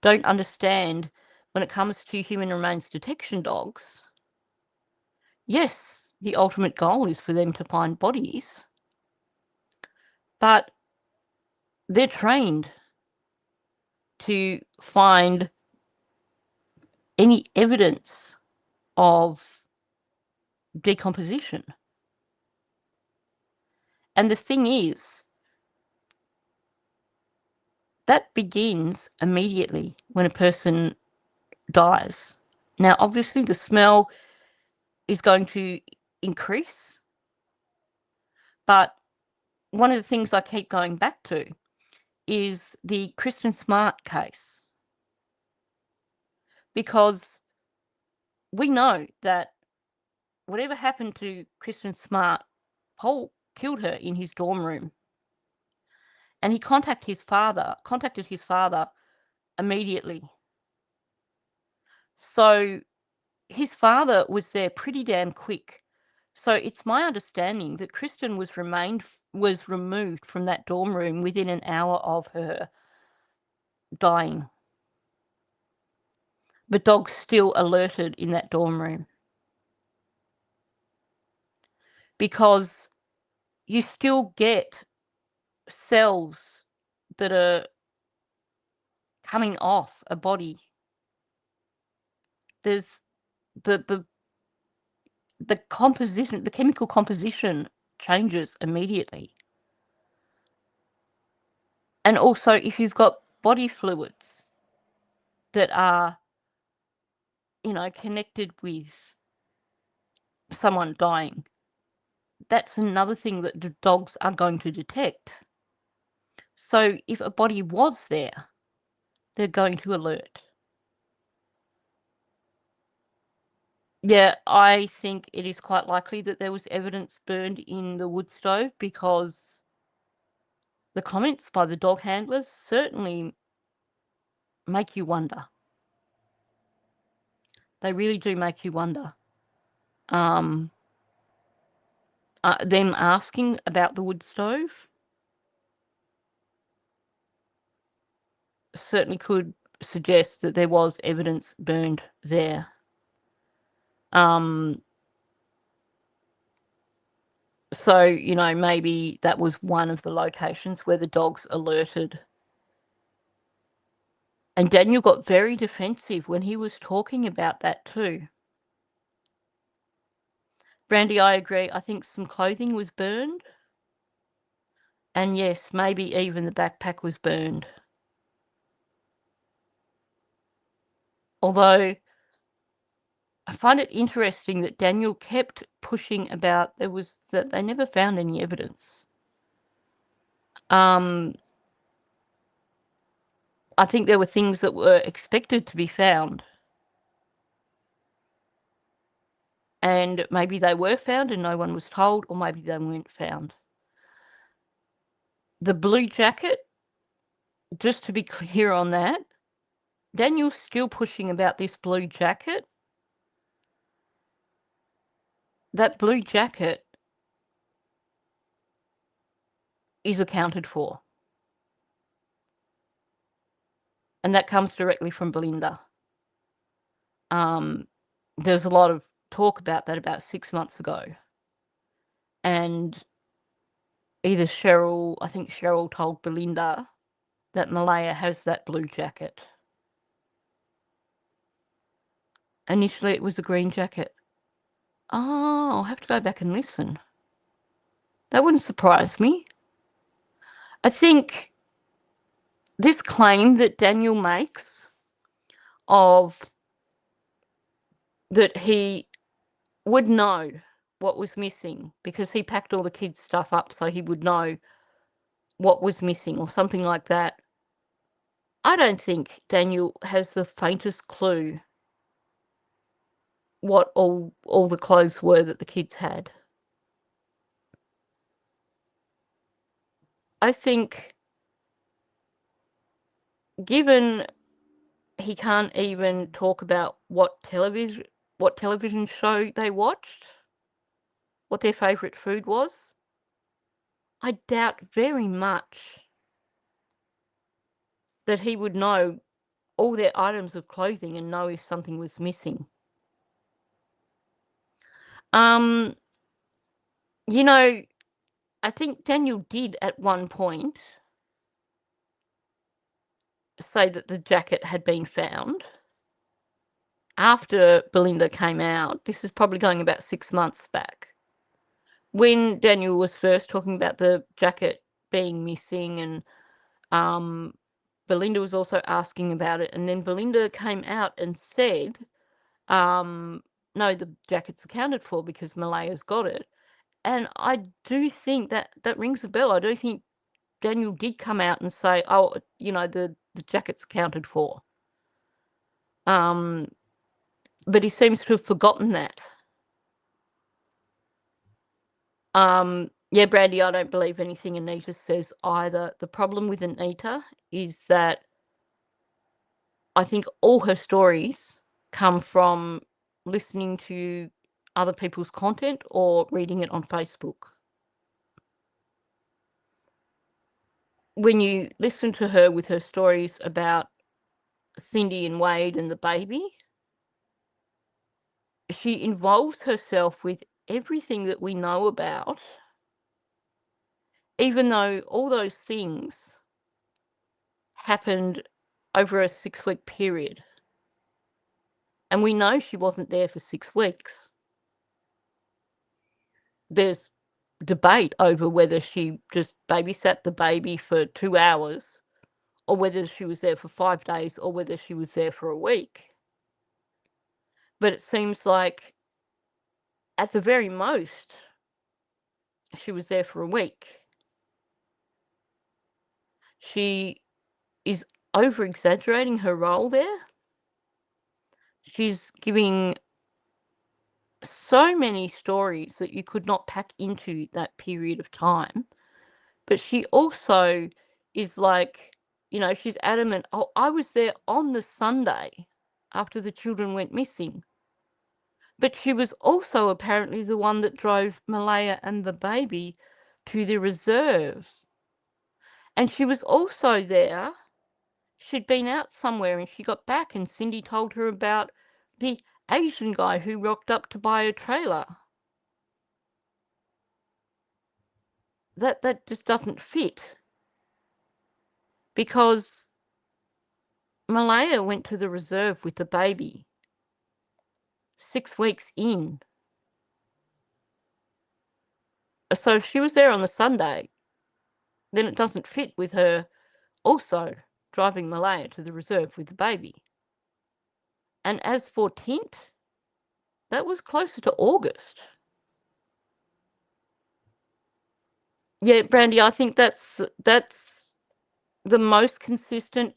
don't understand when it comes to human remains detection dogs. Yes, the ultimate goal is for them to find bodies, but they're trained to find any evidence of decomposition. And the thing is, that begins immediately when a person dies. Now, obviously, the smell is going to increase, but one of the things I keep going back to is the Kristen Smart case, because we know that whatever happened to Kristen Smart, Paul killed her in his dorm room, and he contacted his father immediately. So his father was there pretty damn quick. So it's my understanding that Kristen was removed from that dorm room within an hour of her dying. But dogs still alerted in that dorm room, because you still get cells that are coming off a body. There's the composition, the chemical composition changes immediately. And also, if you've got body fluids that are, connected with someone dying, that's another thing that the dogs are going to detect. So if a body was there, they're going to alert. Yeah, I think it is quite likely that there was evidence burned in the wood stove, because the comments by the dog handlers certainly make you wonder. They really do make you wonder. Them asking about the wood stove certainly could suggest that there was evidence burned there. So, maybe that was one of the locations where the dogs alerted. And Daniel got very defensive when he was talking about that too. Brandy, I agree. I think some clothing was burned. And yes, maybe even the backpack was burned. Although I find it interesting that Daniel kept pushing about that they never found any evidence. I think there were things that were expected to be found. And maybe they were found and no one was told, or maybe they weren't found. The blue jacket, just to be clear on that, Daniel's still pushing about this blue jacket. That blue jacket is accounted for. And that comes directly from Belinda. There's a lot of talk about that about 6 months ago. And I think Cheryl told Belinda that Malaya has that blue jacket. Initially, it was a green jacket. Oh, I'll have to go back and listen. That wouldn't surprise me. I think this claim that Daniel makes of that he would know what was missing because he packed all the kids' stuff up so he would know what was missing or something like that. I don't think Daniel has the faintest clue what all the clothes were that the kids had. I think, given he can't even talk about what television show they watched, what their favourite food was, I doubt very much that he would know all their items of clothing and know if something was missing. I think Daniel did at one point say that the jacket had been found after Belinda came out. This is probably going about 6 months back, when Daniel was first talking about the jacket being missing, and Belinda was also asking about it, and then Belinda came out and said, no, the jacket's accounted for because Malaya's got it. And I do think that rings a bell. I do think Daniel did come out and say, oh, the jacket's accounted for. But he seems to have forgotten that. Yeah, Brandy, I don't believe anything Anita says either. The problem with Anita is that I think all her stories come from listening to other people's content or reading it on Facebook. When you listen to her with her stories about Cindy and Wade and the baby, she involves herself with everything that we know about even though all those things happened over a 6-week period. And we know she wasn't there for 6 weeks. There's debate over whether she just babysat the baby for 2 hours or whether she was there for 5 days or whether she was there for a week. But it seems like at the very most, she was there for a week. She is over-exaggerating her role there. She's giving so many stories that you could not pack into that period of time. But she also is like, you know, she's adamant, oh, I was there on the Sunday after the children went missing. But she was also apparently the one that drove Malaya and the baby to the reserve. And she was also there. She'd been out somewhere and she got back and Cindy told her about the Asian guy who rocked up to buy a trailer. That just doesn't fit. Because Malaya went to the reserve with the baby 6 weeks in. So if she was there on the Sunday, then it doesn't fit with her also driving Malaya to the reserve with the baby. And as for Tint, that was closer to August. Yeah, Brandy, I think that's the most consistent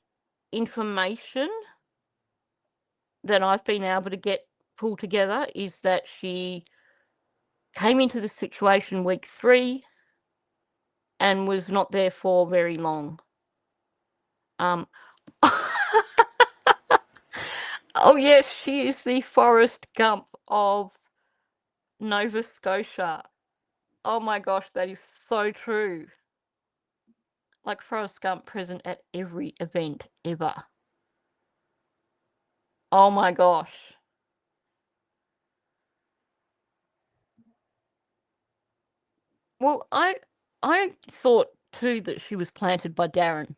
information that I've been able to get pulled together is that she came into the situation week 3 and was not there for very long. Oh yes, she is the Forrest Gump of Nova Scotia. Oh my gosh, that is so true. Like Forrest Gump present at every event ever. Oh my gosh. Well, I thought too that she was planted by Darren.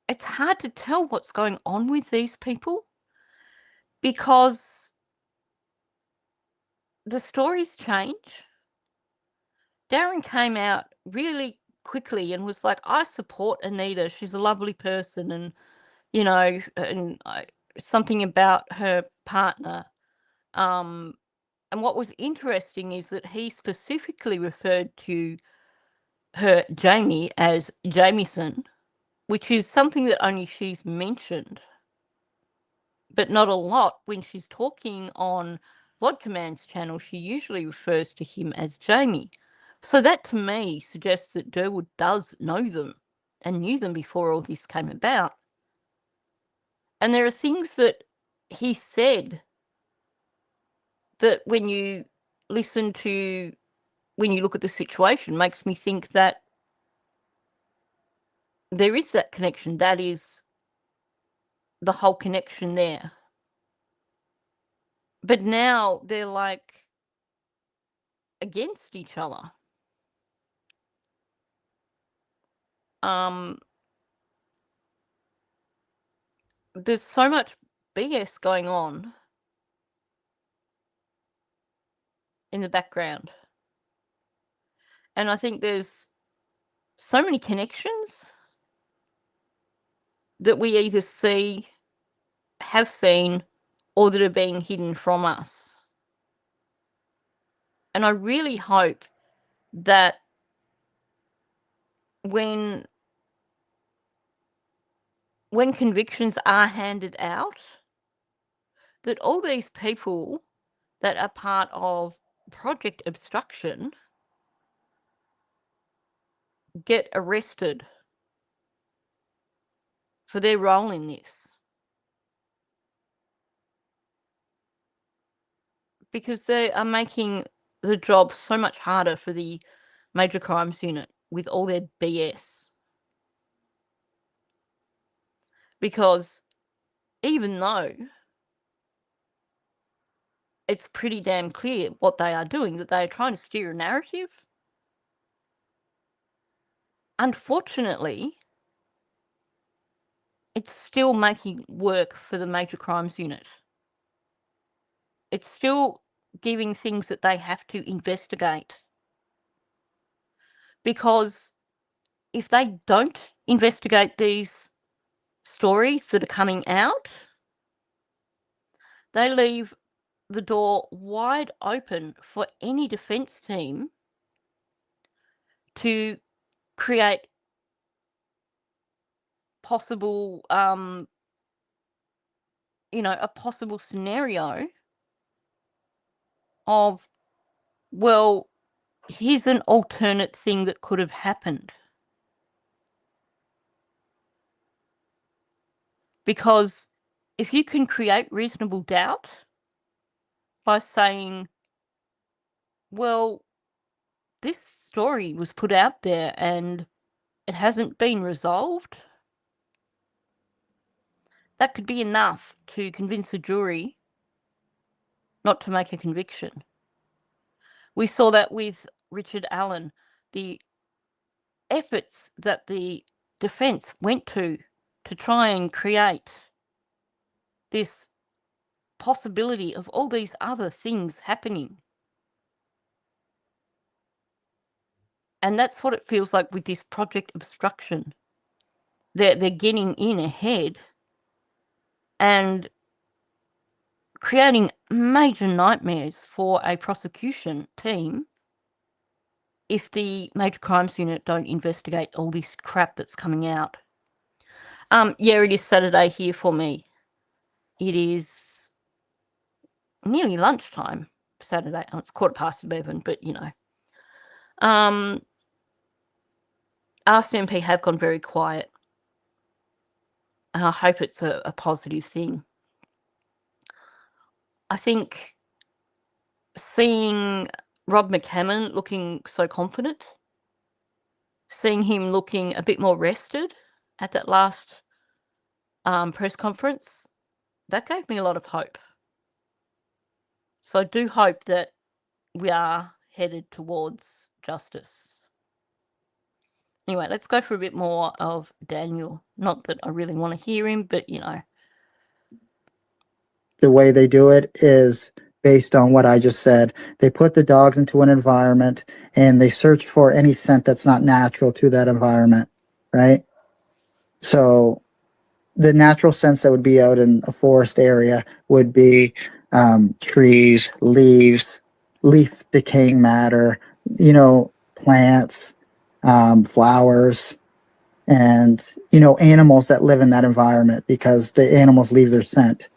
It's hard to tell what's going on with these people because the stories change. Darren came out really quickly and was like, I support Anita. She's a lovely person. And, you know, and something about her partner. And what was interesting is that he specifically referred to her, Jamie, as Jamieson, which is something that only she's mentioned, but not a lot. When she's talking on Vodka Man's channel, she usually refers to him as Jamie. So that to me suggests that Durwood does know them and knew them before all this came about. And there are things that he said that when you look at the situation, makes me think that there is that connection. That is the whole connection there. But now they're like against each other. There's so much BS going on in the background. And I think there's so many connections that we either have seen, or that are being hidden from us. And I really hope that when convictions are handed out, that all these people that are part of Project Obstruction get arrested for their role in this. Because they are making the job so much harder for the Major Crimes Unit with all their BS. Because even though it's pretty damn clear what they are doing, that they are trying to steer a narrative. Unfortunately, it's still making work for the Major Crimes Unit. It's still giving things that they have to investigate. Because if they don't investigate these stories that are coming out, they leave the door wide open for any defence team to create possible, a possible scenario of, well, here's an alternate thing that could have happened. Because if you can create reasonable doubt by saying, well, this story was put out there and it hasn't been resolved, that could be enough to convince a jury not to make a conviction. We saw that with Richard Allen. The efforts that the defence went to try and create this possibility of all these other things happening. And that's what it feels like with this Project Obstruction. They're getting in ahead and creating major nightmares for a prosecution team if the Major Crimes Unit don't investigate all this crap that's coming out. Yeah, it is Saturday here for me. It is nearly lunchtime Saturday. Oh, it's 11:15, but RCMP have gone very quiet. And I hope it's a positive thing. I think seeing Rob McCammon looking so confident, seeing him looking a bit more rested at that last press conference, that gave me a lot of hope. So I do hope that we are headed towards justice. Anyway, let's go for a bit more of Daniel. Not that I really want to hear him, but The way they do it is based on what I just said. They put the dogs into an environment and they search for any scent that's not natural to that environment, right? So the natural scents that would be out in a forest area would be trees, leaves, leaf decaying matter, plants, flowers, and, animals that live in that environment because the animals leave their scent.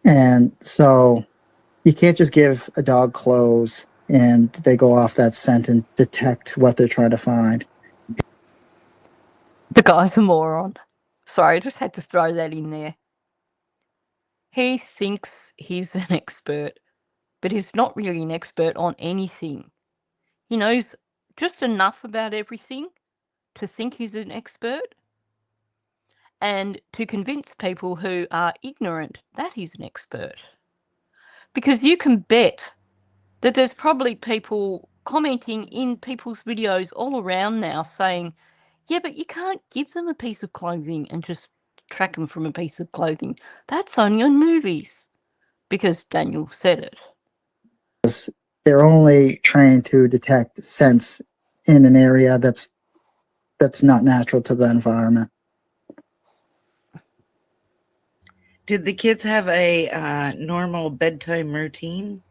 And so you can't just give a dog clothes and they go off that scent and detect what they're trying to find. the guy's a moron. Sorry, I just had to throw that in there. He thinks he's an expert, but he's not really an expert on anything. He knows just enough about everything to think he's an expert, and to convince people who are ignorant that he's an expert. Because you can bet that there's probably people commenting in people's videos all around now saying, yeah, but you can't give them a piece of clothing and just track them from a piece of clothing. That's only on movies. Because Daniel said it. They're only trained to detect scents in an area that's not natural to the environment. Did the kids have a normal bedtime routine?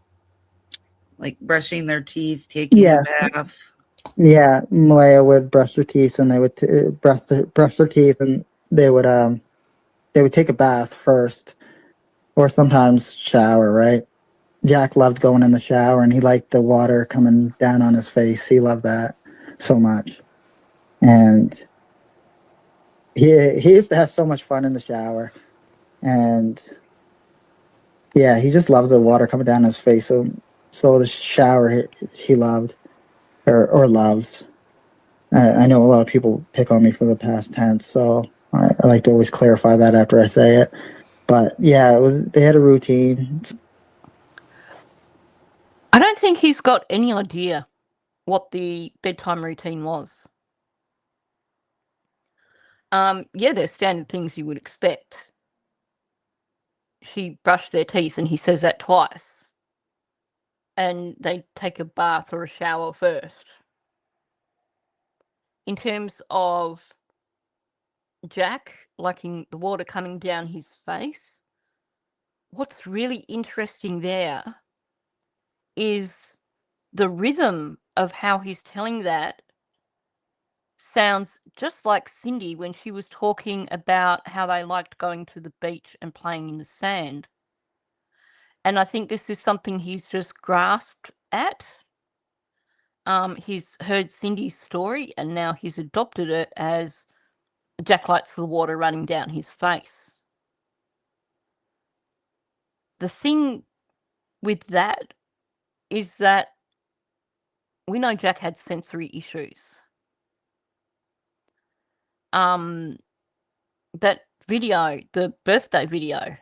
Like brushing their teeth, taking a bath? Yeah, Malaya would brush her teeth and they would brush their teeth and they would take a bath first or sometimes shower, right? Jack loved going in the shower and he liked the water coming down on his face. He loved that so much. And he used to have so much fun in the shower. And yeah, he just loved the water coming down his face. So the shower he loved or loves. I know a lot of people pick on me for the past tense, so I like to always clarify that after I say it. But yeah, they had a routine. I don't think he's got any idea what the bedtime routine was. Yeah, they're standard things you would expect. She brushed their teeth, and he says that twice. And they take a bath or a shower first. In terms of Jack liking the water coming down his face, what's really interesting there is the rhythm of how he's telling that sounds just like Cindy when she was talking about how they liked going to the beach and playing in the sand. And I think this is something he's just grasped at. He's heard Cindy's story, and now he's adopted it as Jack likes the water running down his face. The thing with that is that we know Jack had sensory issues. That video, the birthday video,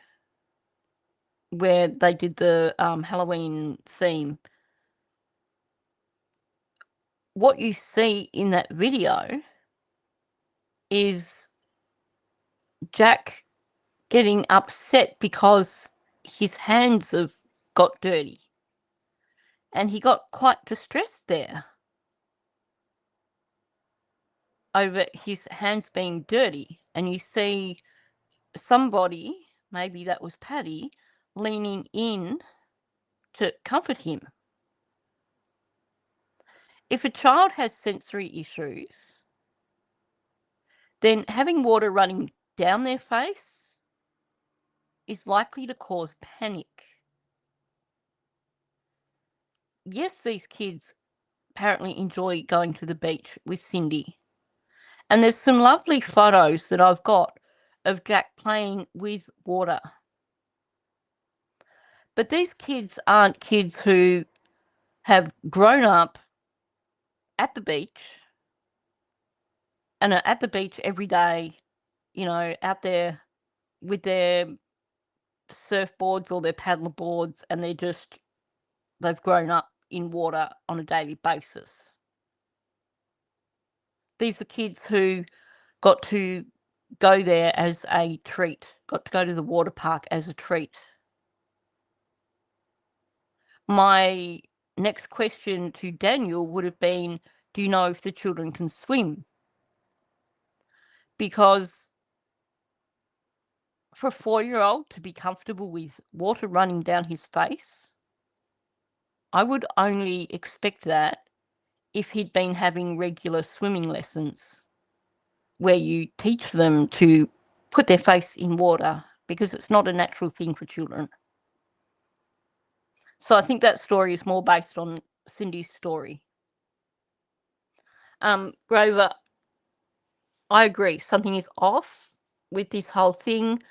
where they did the Halloween theme, what you see in that video is Jack getting upset because his hands have got dirty. And he got quite distressed there over his hands being dirty. And you see somebody, maybe that was Paddy, leaning in to comfort him. If a child has sensory issues, then having water running down their face is likely to cause panic. Yes, these kids apparently enjoy going to the beach with Cindy. And there's some lovely photos that I've got of Jack playing with water. But these kids aren't kids who have grown up at the beach and are at the beach every day, you know, out there with their surfboards or their paddle boards, and they've grown up in water on a daily basis. These are kids who got to go there as a treat, got to go to the water park as a treat. My next question to Daniel would have been, do you know if the children can swim? Because for a 4-year-old to be comfortable with water running down his face, I would only expect that if he'd been having regular swimming lessons where you teach them to put their face in water, because it's not a natural thing for children. So I think that story is more based on Cindy's story. Grover, I agree. Something is off with this whole thing.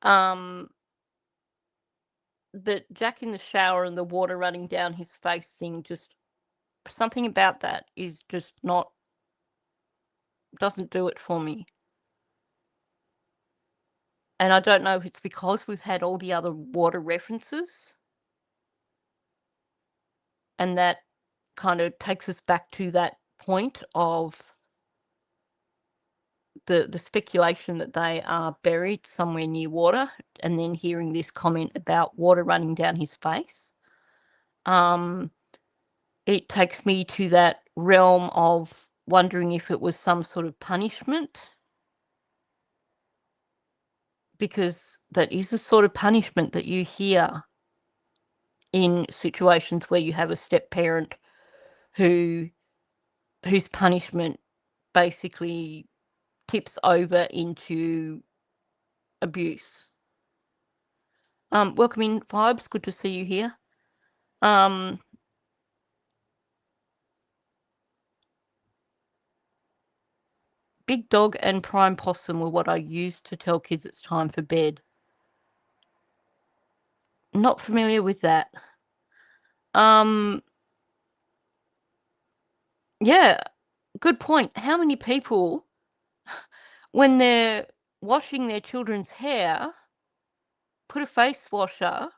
The Jack in the shower and the water running down his face thing, just something about that is just not, doesn't do it for me. And I don't know if it's because we've had all the other water references, and that kind of takes us back to that point of the speculation that they are buried somewhere near water, and then hearing this comment about water running down his face. It takes me to that realm of wondering if it was some sort of punishment, because that is the sort of punishment that you hear in situations where you have a step parent whose punishment basically tips over into abuse. Welcome in, Vibes. Good to see you here. Big Dog and Prime Possum were what I used to tell kids it's time for bed. Not familiar with that. Yeah, good point. How many people, when they're washing their children's hair, put a face washer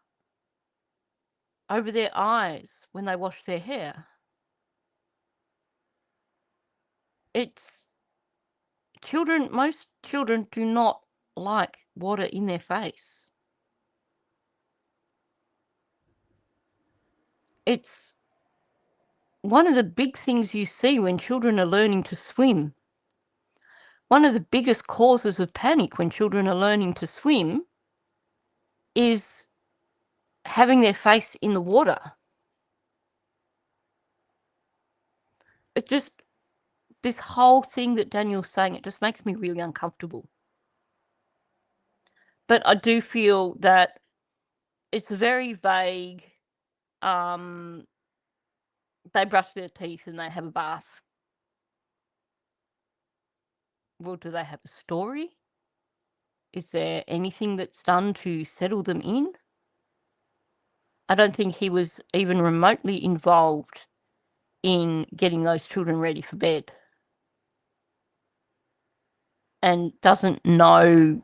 over their eyes when they wash their hair. It's most children do not like water in their face. It's one of the big things you see when children are learning to swim. One of the biggest causes of panic when children are learning to swim is having their face in the water. It just, this whole thing that Daniel's saying, it just makes me really uncomfortable. But I do feel that it's very vague. They brush their teeth and they have a bath. Well, do they have a story? Is there anything that's done to settle them in? I don't think he was even remotely involved in getting those children ready for bed, and doesn't know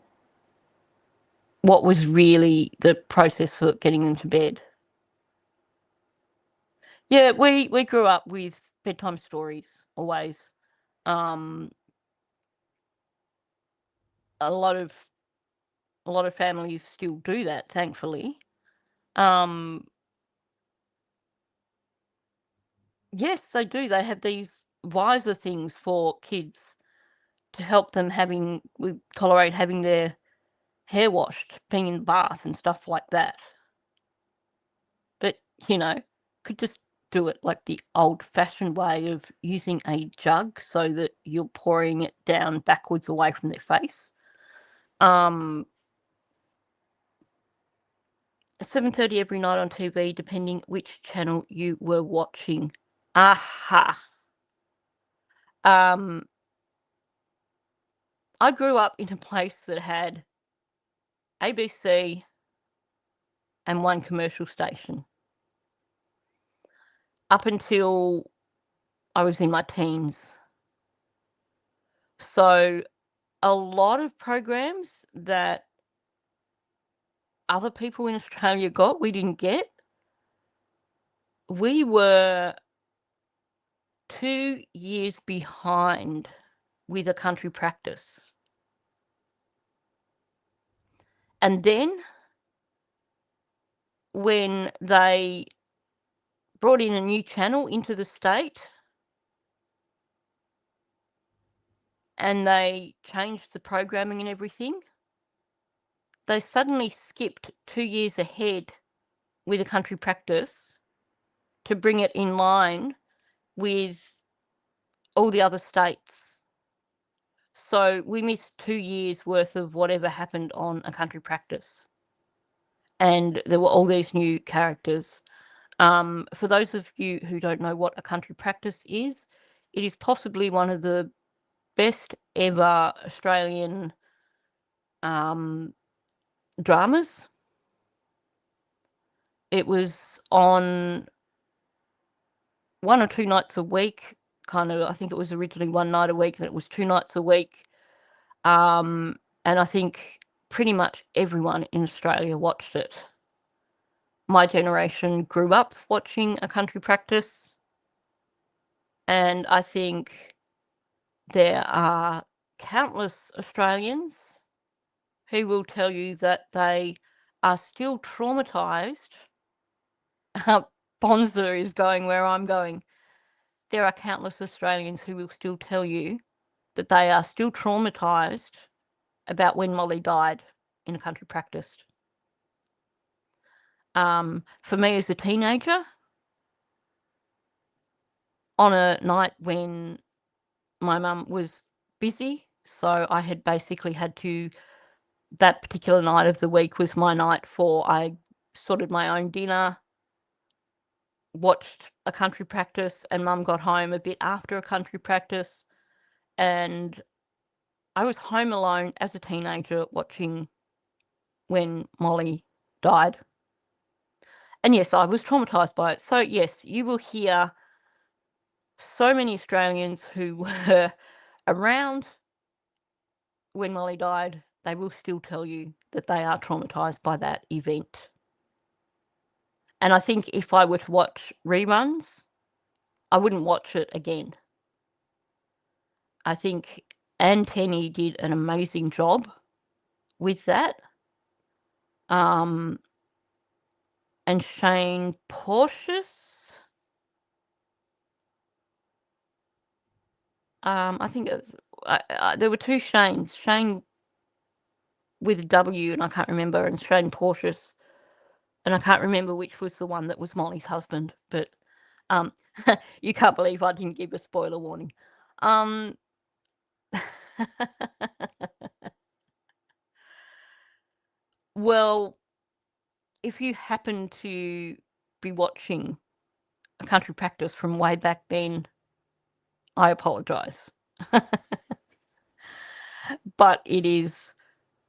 what was really the process for getting them to bed. Yeah, we grew up with bedtime stories always. A lot of families still do that, thankfully. Yes, they do. They have these wiser things for kids to help them tolerate having their hair washed, being in the bath and stuff like that. But, could just do it like the old-fashioned way of using a jug so that you're pouring it down backwards away from their face. 7:30 every night on TV, depending which channel you were watching. Aha. I grew up in a place that had ABC and one commercial station up until I was in my teens. So a lot of programs that other people in Australia got, we didn't get. We were 2 years behind with A Country Practice. And then when they brought in a new channel into the state and they changed the programming and everything, they suddenly skipped 2 years ahead with A Country Practice to bring it in line with all the other states. So we missed 2 years worth of whatever happened on A Country Practice. And there were all these new characters. For those of you who don't know what A Country Practice is, it is possibly one of the best ever Australian dramas. It was on 1 or 2 nights a week, I think it was originally 1 night a week, then it was 2 nights a week. And I think pretty much everyone in Australia watched it. My generation grew up watching A Country Practice, and I think there are countless Australians who will tell you that they are still traumatised. Bonza is going where I'm going. There are countless Australians who will still tell you that they are still traumatised about when Molly died in A Country Practice. For me as a teenager, on a night when my mum was busy, so I had basically had to, that particular night of the week was my night I sorted my own dinner, watched A Country Practice, and Mum got home a bit after A Country Practice, and I was home alone as a teenager watching when Molly died. And yes, I was traumatised by it. So yes, you will hear so many Australians who were around when Molly died, they will still tell you that they are traumatised by that event. And I think if I were to watch reruns, I wouldn't watch it again. I think Anne Tenney did an amazing job with that. And Shane Porteous, I think it was, there were two Shanes, Shane with a W, and I can't remember, and Shane Porteous, and I can't remember which was the one that was Molly's husband, but you can't believe I didn't give a spoiler warning. Well, if you happen to be watching a country practice from way back then, I apologise. But it is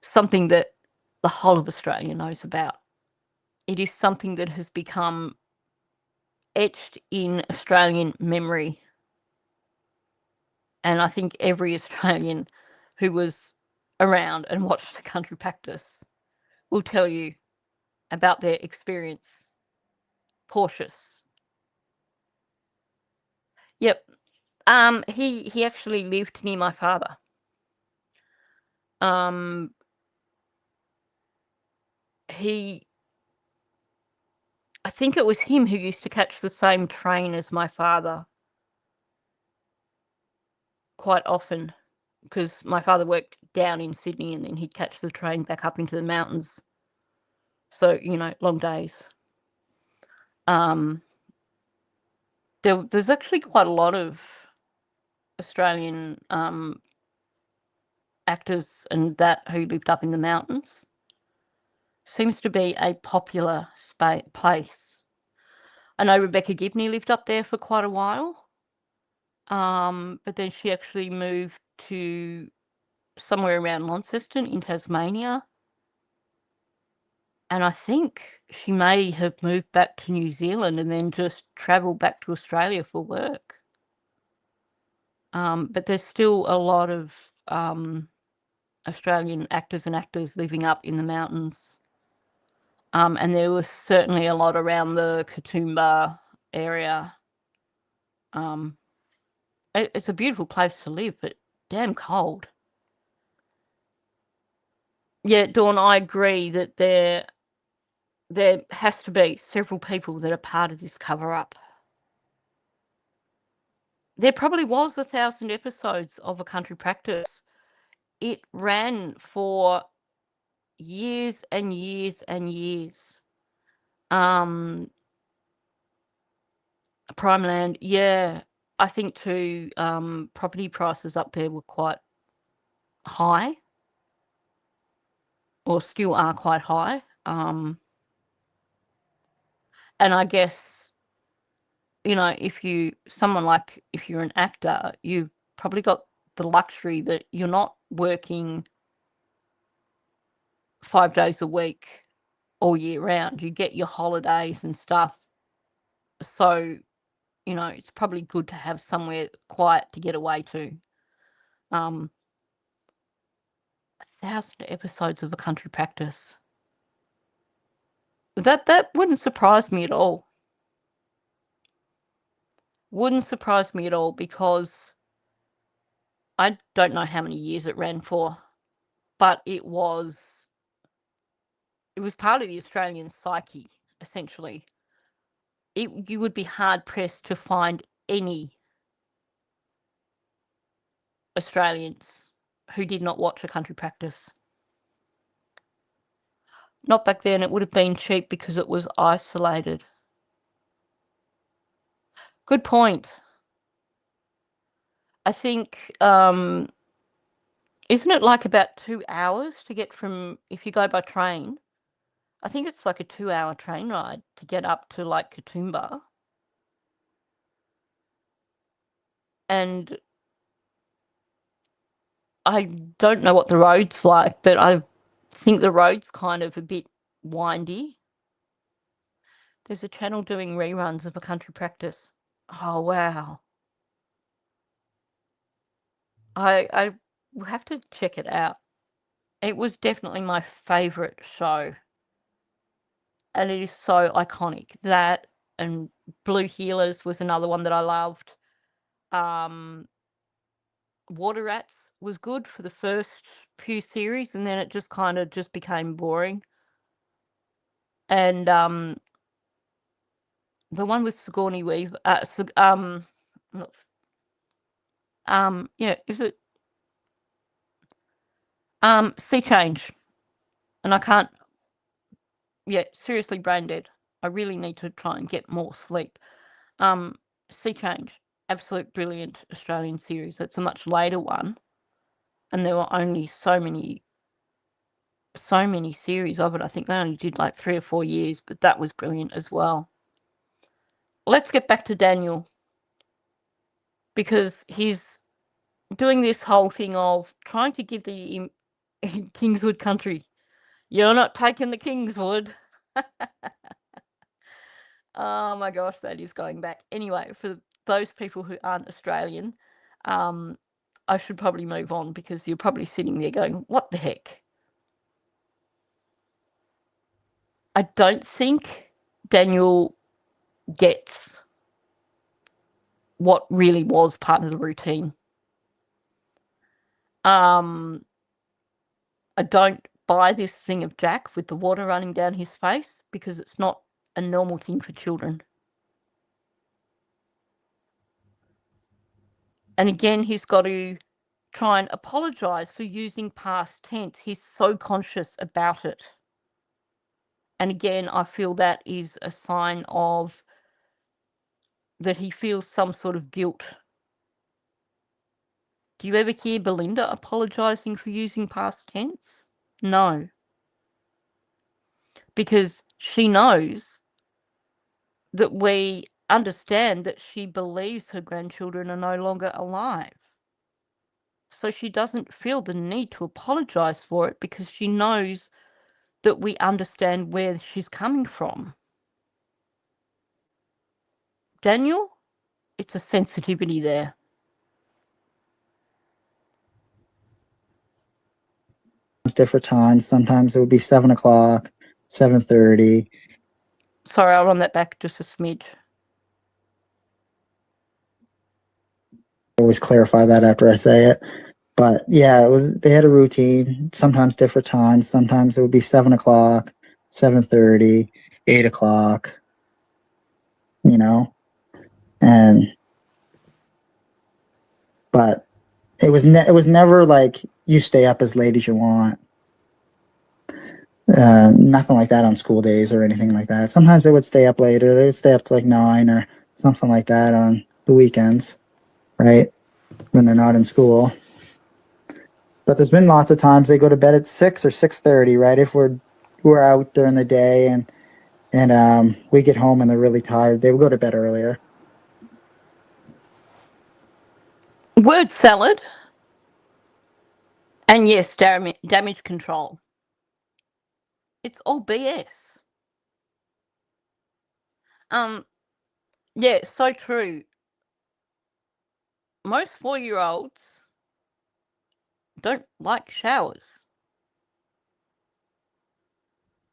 something that the whole of Australia knows about. It is something that has become etched in Australian memory. And I think every Australian who was around and watched the country practice will tell you about their experience. Porteous. Yep. He actually lived near my father. I think it was him who used to catch the same train as my father quite often, because my father worked down in Sydney and then he'd catch the train back up into the mountains. So, long days. There's actually quite a lot of Australian actors and that who lived up in the mountains. Seems to be a popular place. I know Rebecca Gibney lived up there for quite a while, but then she actually moved to somewhere around Launceston in Tasmania. And I think she may have moved back to New Zealand and then just travelled back to Australia for work. But there's still a lot of Australian actors and actors living up in the mountains. And there was certainly a lot around the Katoomba area. It's a beautiful place to live, but damn cold. Yeah, Dawn, I agree that there has to be several people that are part of this cover-up. There probably was 1,000 episodes of A Country Practice. It ran for years and years and years. Primeland, yeah. I think too, property prices up there were quite high, or still are quite high. And I guess, if you're an actor, you've probably got the luxury that you're not working 5 days a week all year round. You get your holidays and stuff. So, it's probably good to have somewhere quiet to get away to. 1,000 episodes of A Country Practice. That wouldn't surprise me at all. Wouldn't surprise me at all, because I don't know how many years it ran for, but it was part of the Australian psyche, essentially. You would be hard pressed to find any Australians who did not watch A Country Practice. Not back then. It would have been cheap because it was isolated. Good point. I think, isn't it like about 2 hours to get from, if you go by train, I think it's like a 2-hour train ride to get up to like Katoomba. And I don't know what the road's like, but I think the road's kind of a bit windy. There's a channel doing reruns of A Country Practice. Oh, wow. I will have to check it out. It was definitely my favourite show. and it is so iconic. That and Blue Healers was another one that I loved. Water Rats was good for the first few series, and then it just kind of just became boring. And the one with Sigourney Weaver, not, yeah, is it Sea Change? And I can't, yeah, seriously brain dead. I really need to try and get more sleep. Sea Change, absolute brilliant Australian series. It's a much later one, and there were only so many series of it. I think they only did like 3 or 4 years, but that was brilliant as well. Let's get back to Daniel, because he's doing this whole thing of trying to give the Kingswood country. You're not taking the Kingswood. Oh my gosh, that is going back. Anyway, for those people who aren't Australian, I should probably move on, because you're probably sitting there going, what the heck? I don't think Daniel gets what really was part of the routine. I don't buy this thing of Jack with the water running down his face, because it's not a normal thing for children. And again, he's got to try and apologise for using past tense. He's so conscious about it. And again, I feel that is a sign of that he feels some sort of guilt. Do you ever hear Belinda apologising for using past tense? No. Because she knows that we understand that she believes her grandchildren are no longer alive. So she doesn't feel the need to apologise for it, because she knows that we understand where she's coming from. Daniel, it's a sensitivity there. Different times. Sometimes it would be 7 o'clock, 7:30. Sorry, I'll run that back just a smidge. Always clarify that after I say it. But yeah, it was. They had a routine. Sometimes different times. Sometimes it would be 7 o'clock, 7:30, 8 o'clock. But it was never like you stay up as late as you want. Nothing like that on school days or anything like that. Sometimes they would stay up later. They would stay up to like 9 or something like that on the weekends, right? When they're not in school. But there's been lots of times they go to bed at 6 or 6:30, right? If we're out during the day and we get home and they're really tired, they would go to bed earlier. Word salad. And yes, damage control. It's all BS. Yeah, so true. Most 4-year-olds don't like showers.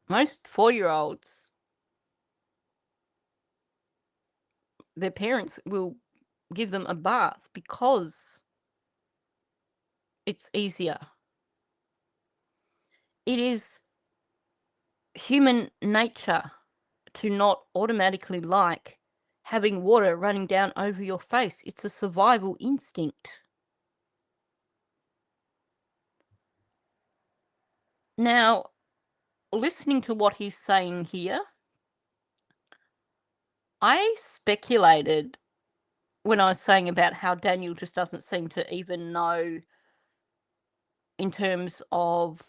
Most 4-year-olds, their parents will give them a bath because it's easier. It is human nature to not automatically like having water running down over your face. It's a survival instinct. Now, listening to what he's saying here, I speculated when I was saying about how Daniel just doesn't seem to even know in terms of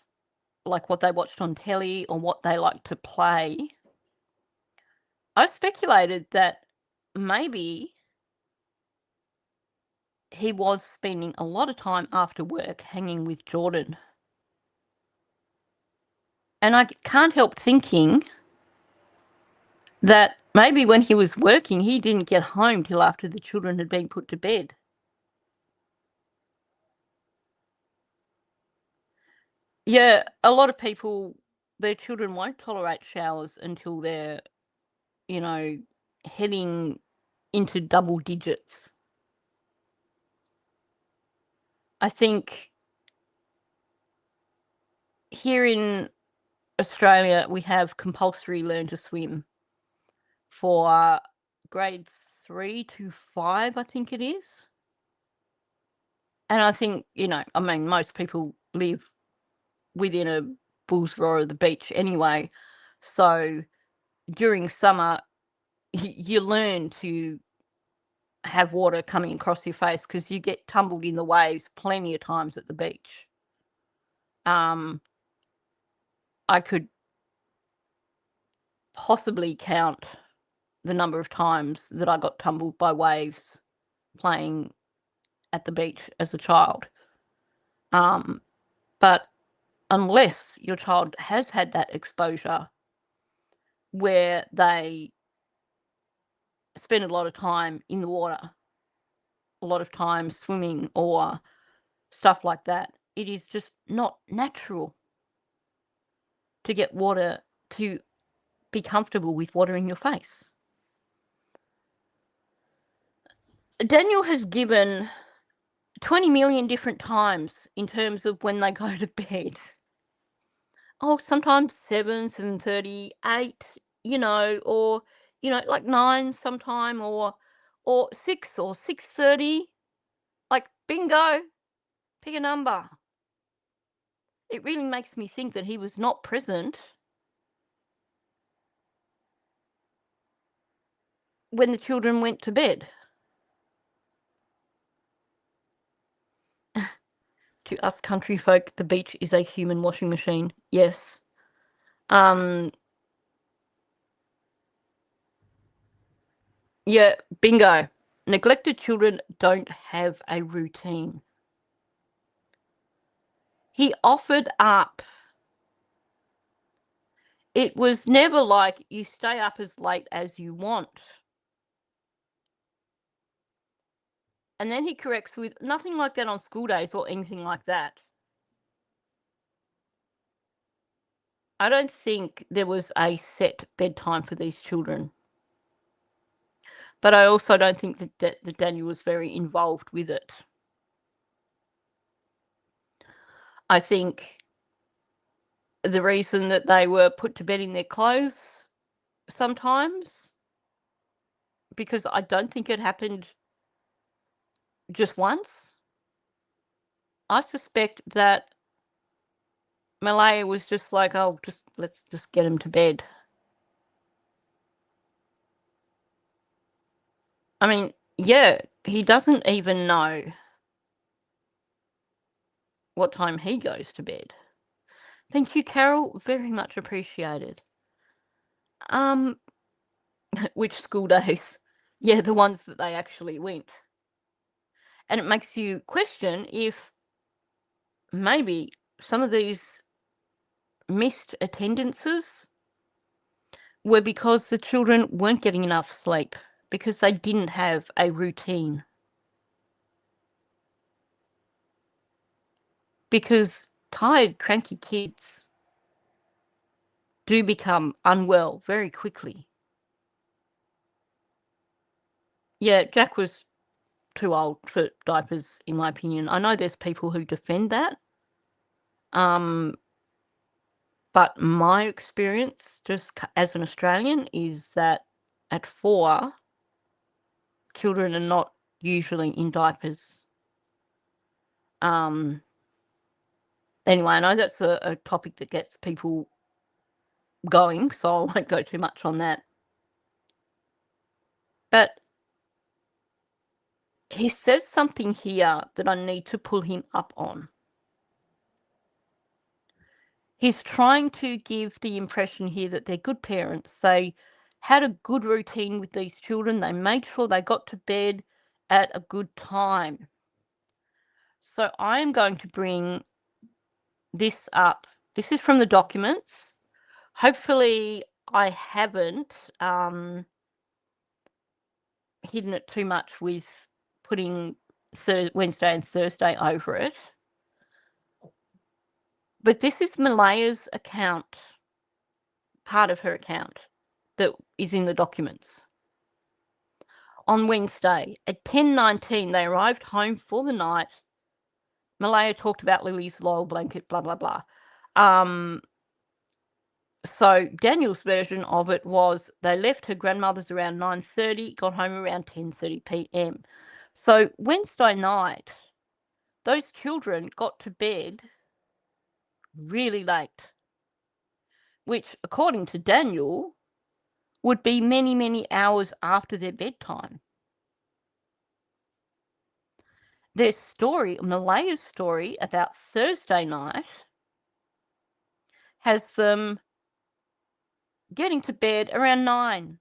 like what they watched on telly or what they like to play. I speculated that maybe he was spending a lot of time after work hanging with Jordan. And I can't help thinking that maybe when he was working, he didn't get home till after the children had been put to bed. Yeah, a lot of people their children won't tolerate showers until they're, you know, heading into double digits. I think here in Australia, we have compulsory learn to swim for grades 3 to 5, I think it is. And I think, you know, I mean, most people live within a bull's roar of the beach anyway. So during summer, you learn to have water coming across your face because you get tumbled in the waves plenty of times at the beach. I could possibly count the number of times that I got tumbled by waves playing at the beach as a child. But unless your child has had that exposure where they spend a lot of time in the water, a lot of time swimming or stuff like that, it is just not natural to get water, to be comfortable with water in your face. Daniel has given 20 million different times in terms of when they go to bed. Oh, sometimes 7, 7:30, 8, you know, or, you know, like 9 sometime, or 6 or 6:30. Like, bingo, pick a number. It really makes me think that he was not present when the children went to bed. To us country folk, the beach is a human washing machine. Yes. Yeah, bingo. Neglected children don't have a routine. He offered up. It was never like, you stay up as late as you want. And then he corrects with, nothing like that on school days or anything like that. I don't think there was a set bedtime for these children. But I also don't think that Daniel was very involved with it. I think the reason that they were put to bed in their clothes sometimes, because I don't think it happened just once. I suspect that Malaya was just like, oh, let's just get him to bed. I mean, yeah, he doesn't even know what time he goes to bed. Thank you, Carol. Very much appreciated. Which school days? Yeah, the ones that they actually went. And it makes you question if maybe some of these missed attendances were because the children weren't getting enough sleep, because they didn't have a routine. Because tired, cranky kids do become unwell very quickly. Yeah, Jack was too old for diapers, in my opinion. I know there's people who defend that. But my experience, just as an Australian, is that at 4, children are not usually in diapers. Anyway, I know that's a topic that gets people going, so I won't go too much on that. But he says something here that I need to pull him up on. He's trying to give the impression here that they're good parents. They had a good routine with these children. They made sure they got to bed at a good time. So I am going to bring this up. This is from the documents. Hopefully I haven't hidden it too much with putting Wednesday and Thursday over it. But this is Malaya's account part of her account that is in the documents. On Wednesday at 10:19, they arrived home for the night. Malaya talked about Lily's loyal blanket, blah, blah, blah. So Daniel's version of it was they left her grandmother's around 9:30, got home around 10:30 p.m. So Wednesday night, those children got to bed really late, which, according to Daniel, would be many, many hours after their bedtime. Their story, Malaya's story about Thursday night, has them getting to bed around 9,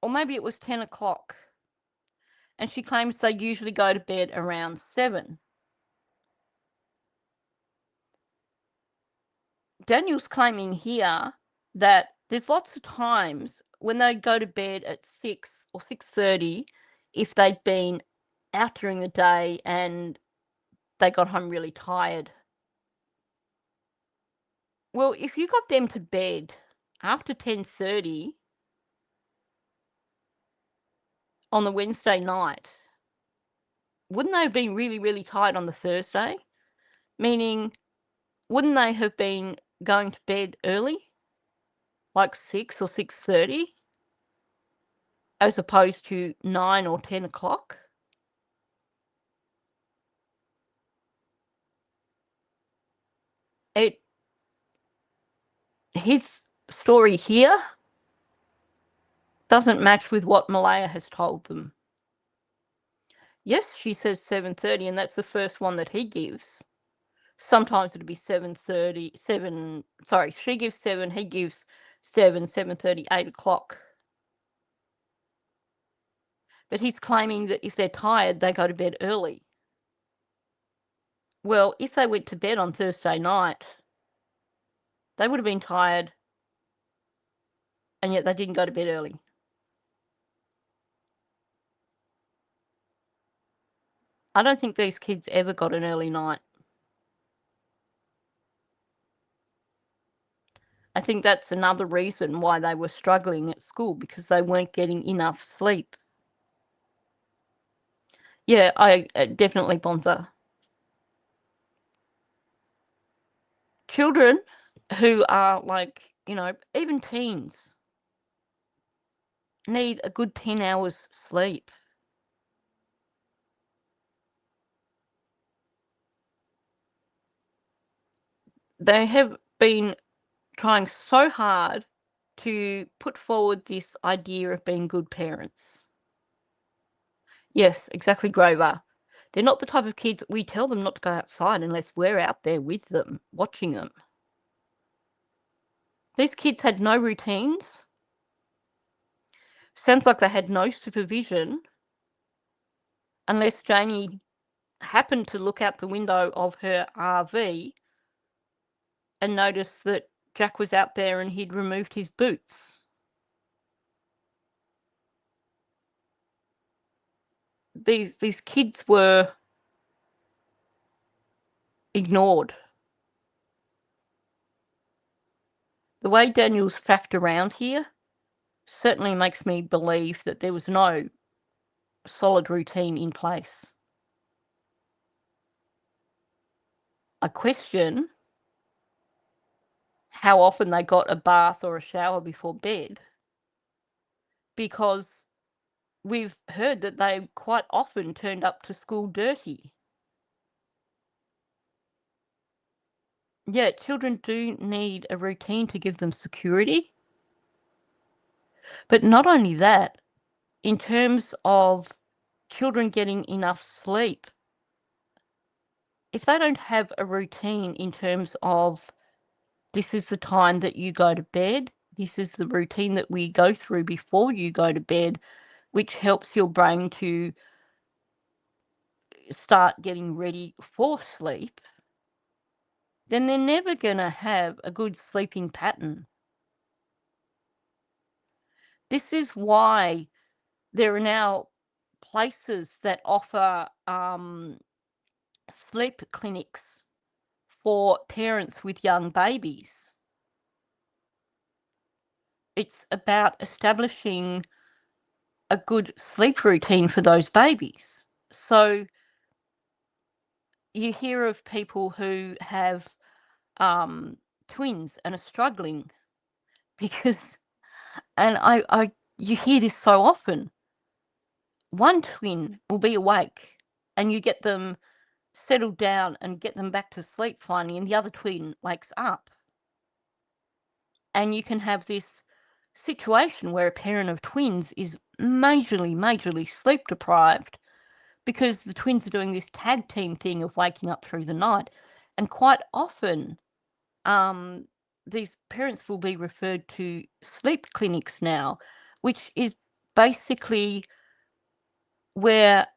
or maybe it was 10 o'clock. And she claims they usually go to bed around 7. Daniel's claiming here that there's lots of times when they go to bed at 6 or 6:30 if they'd been out during the day and they got home really tired. Well, if you got them to bed after 10:30 on the Wednesday night, wouldn't they have been really, really tired on the Thursday? Meaning, wouldn't they have been going to bed early, like 6 or 6:30, as opposed to 9 or 10 o'clock? His story here doesn't match with what Malaya has told them. Yes, she says 7:30, and that's the first one that he gives. Sometimes it'll be 7:30, she gives 7, he gives 7, 7:30, 8 o'clock. But he's claiming that if they're tired, they go to bed early. Well, if they went to bed on Thursday night, they would have been tired, and yet they didn't go to bed early. I don't think these kids ever got an early night. I think that's another reason why they were struggling at school, because they weren't getting enough sleep. Yeah, I definitely Bonza. Children who are like, even teens need a good 10 hours sleep. They have been trying so hard to put forward this idea of being good parents. Yes, exactly, Grover. They're not the type of kids we tell them not to go outside unless we're out there with them, watching them. These kids had no routines. Sounds like they had no supervision unless Janie happened to look out the window of her RV and noticed that Jack was out there and he'd removed his boots. These kids were ignored. The way Daniel's faffed around here certainly makes me believe that there was no solid routine in place. I question how often they got a bath or a shower before bed, because we've heard that they quite often turned up to school dirty. Yeah, children do need a routine to give them security. But not only that, in terms of children getting enough sleep, if they don't have a routine in terms of this is the time that you go to bed, this is the routine that we go through before you go to bed, which helps your brain to start getting ready for sleep, then they're never going to have a good sleeping pattern. This is why there are now places that offer sleep clinics for parents with young babies. it's about establishing a good sleep routine for those babies. So you hear of people who have twins and are struggling because, and you hear this so often. One twin will be awake and you get them settled down and get them back to sleep finally, and the other twin wakes up. And you can have this situation where a parent of twins is majorly sleep deprived because the twins are doing this tag team thing of waking up through the night. And quite often, these parents will be referred to sleep clinics now, which is basically where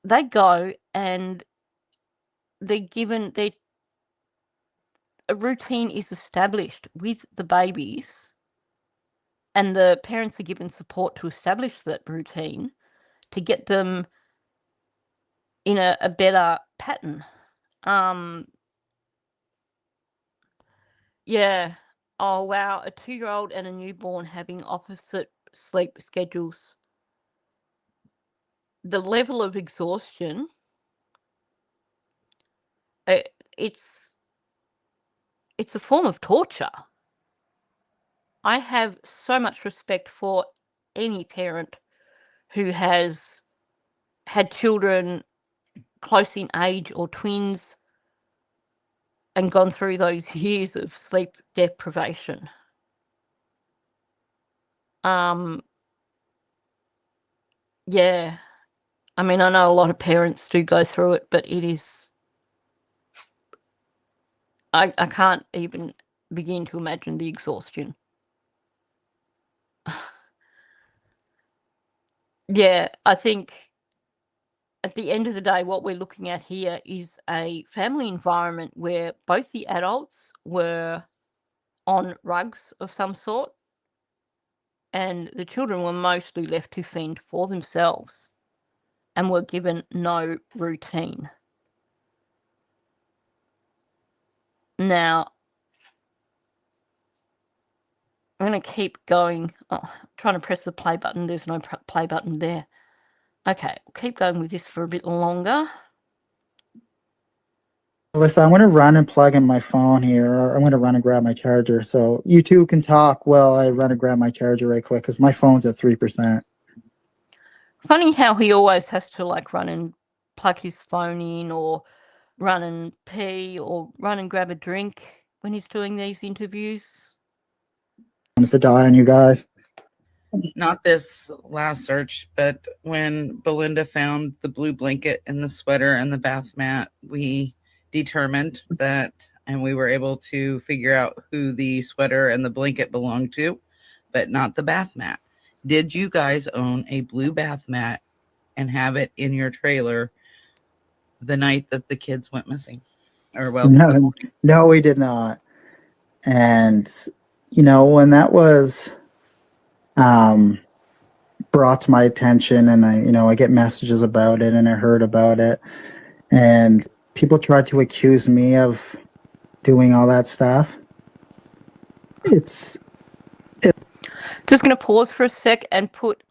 they go and they're given a routine is established with the babies, and the parents are given support to establish that routine to get them in a better pattern. Yeah. Oh, wow. A 2-year-old and a newborn having opposite sleep schedules. The level of exhaustion, it's a form of torture. I have so much respect for any parent who has had children close in age or twins and gone through those years of sleep deprivation. Yeah. I mean, I know a lot of parents do go through it, but it is... I can't even begin to imagine the exhaustion. Yeah, I think at the end of the day, what we're looking at here is a family environment where both the adults were on rugs of some sort, and the children were mostly left to fend for themselves and were given no routine. Now, I'm going to keep going. Oh, trying to press the play button. There's no play button there. Okay, we'll keep going with this for a bit longer. Listen, I'm going to run and plug in my phone here, or I'm going to run and grab my charger. So you two can talk while I run and grab my charger right quick, because my phone's at 3%. Funny how he always has to like run and plug his phone in, or run and pee, or run and grab a drink when he's doing these interviews. If it die on you guys. Not this last search, but when Belinda found the blue blanket and the sweater and the bath mat, we determined that, and we were able to figure out who the sweater and the blanket belonged to, but not the bath mat. Did you guys own a blue bath mat and have it in your trailer the night that the kids went missing? Or well, no, we did not. And you know, when that was brought to my attention, and I get messages about it, and I heard about it, and people tried to accuse me of doing all that stuff. It's just going to pause for a sec and put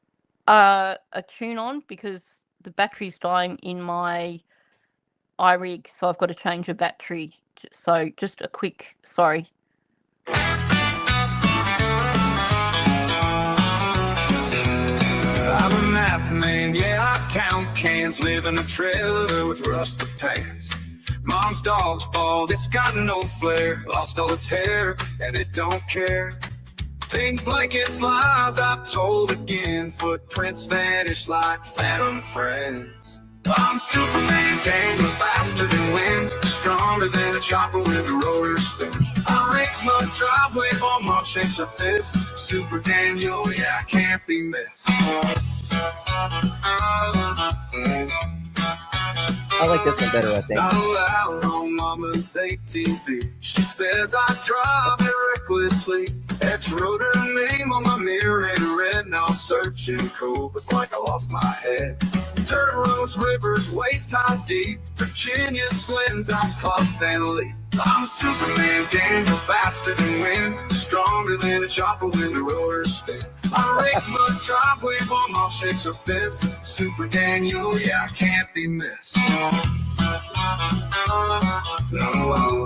a tune on, because the battery's dying in my iRig, so I've got to change a battery. So just a quick sorry. I'm a math man, yeah, I count cans, live in a trailer with rusted pants. Mom's dog's bald, it's got no flair, lost all its hair, and it don't care. Pink blankets, lies I've told again, footprints vanish like phantom friends. I'm Superman, Daniel, faster than wind, stronger than a chopper with a rotor spin. I rake my driveway for Mom shakes her fist. Super Daniel, yeah, I can't be missed. I like this one better, I think. Not allowed on Mama's ATV. She says I drive it recklessly. X wrote her name on my mirror in red. Now I'm searching cold. It's like I lost my head. Dirt roads, rivers, waist high deep. Virginia slins, I puff and leap. I'm Superman, Daniel, faster than wind, strong longer than a chopper when the rollers spin. I rake my driveway for my shakes or fence. Super Daniel, yeah, I can't be missed. No,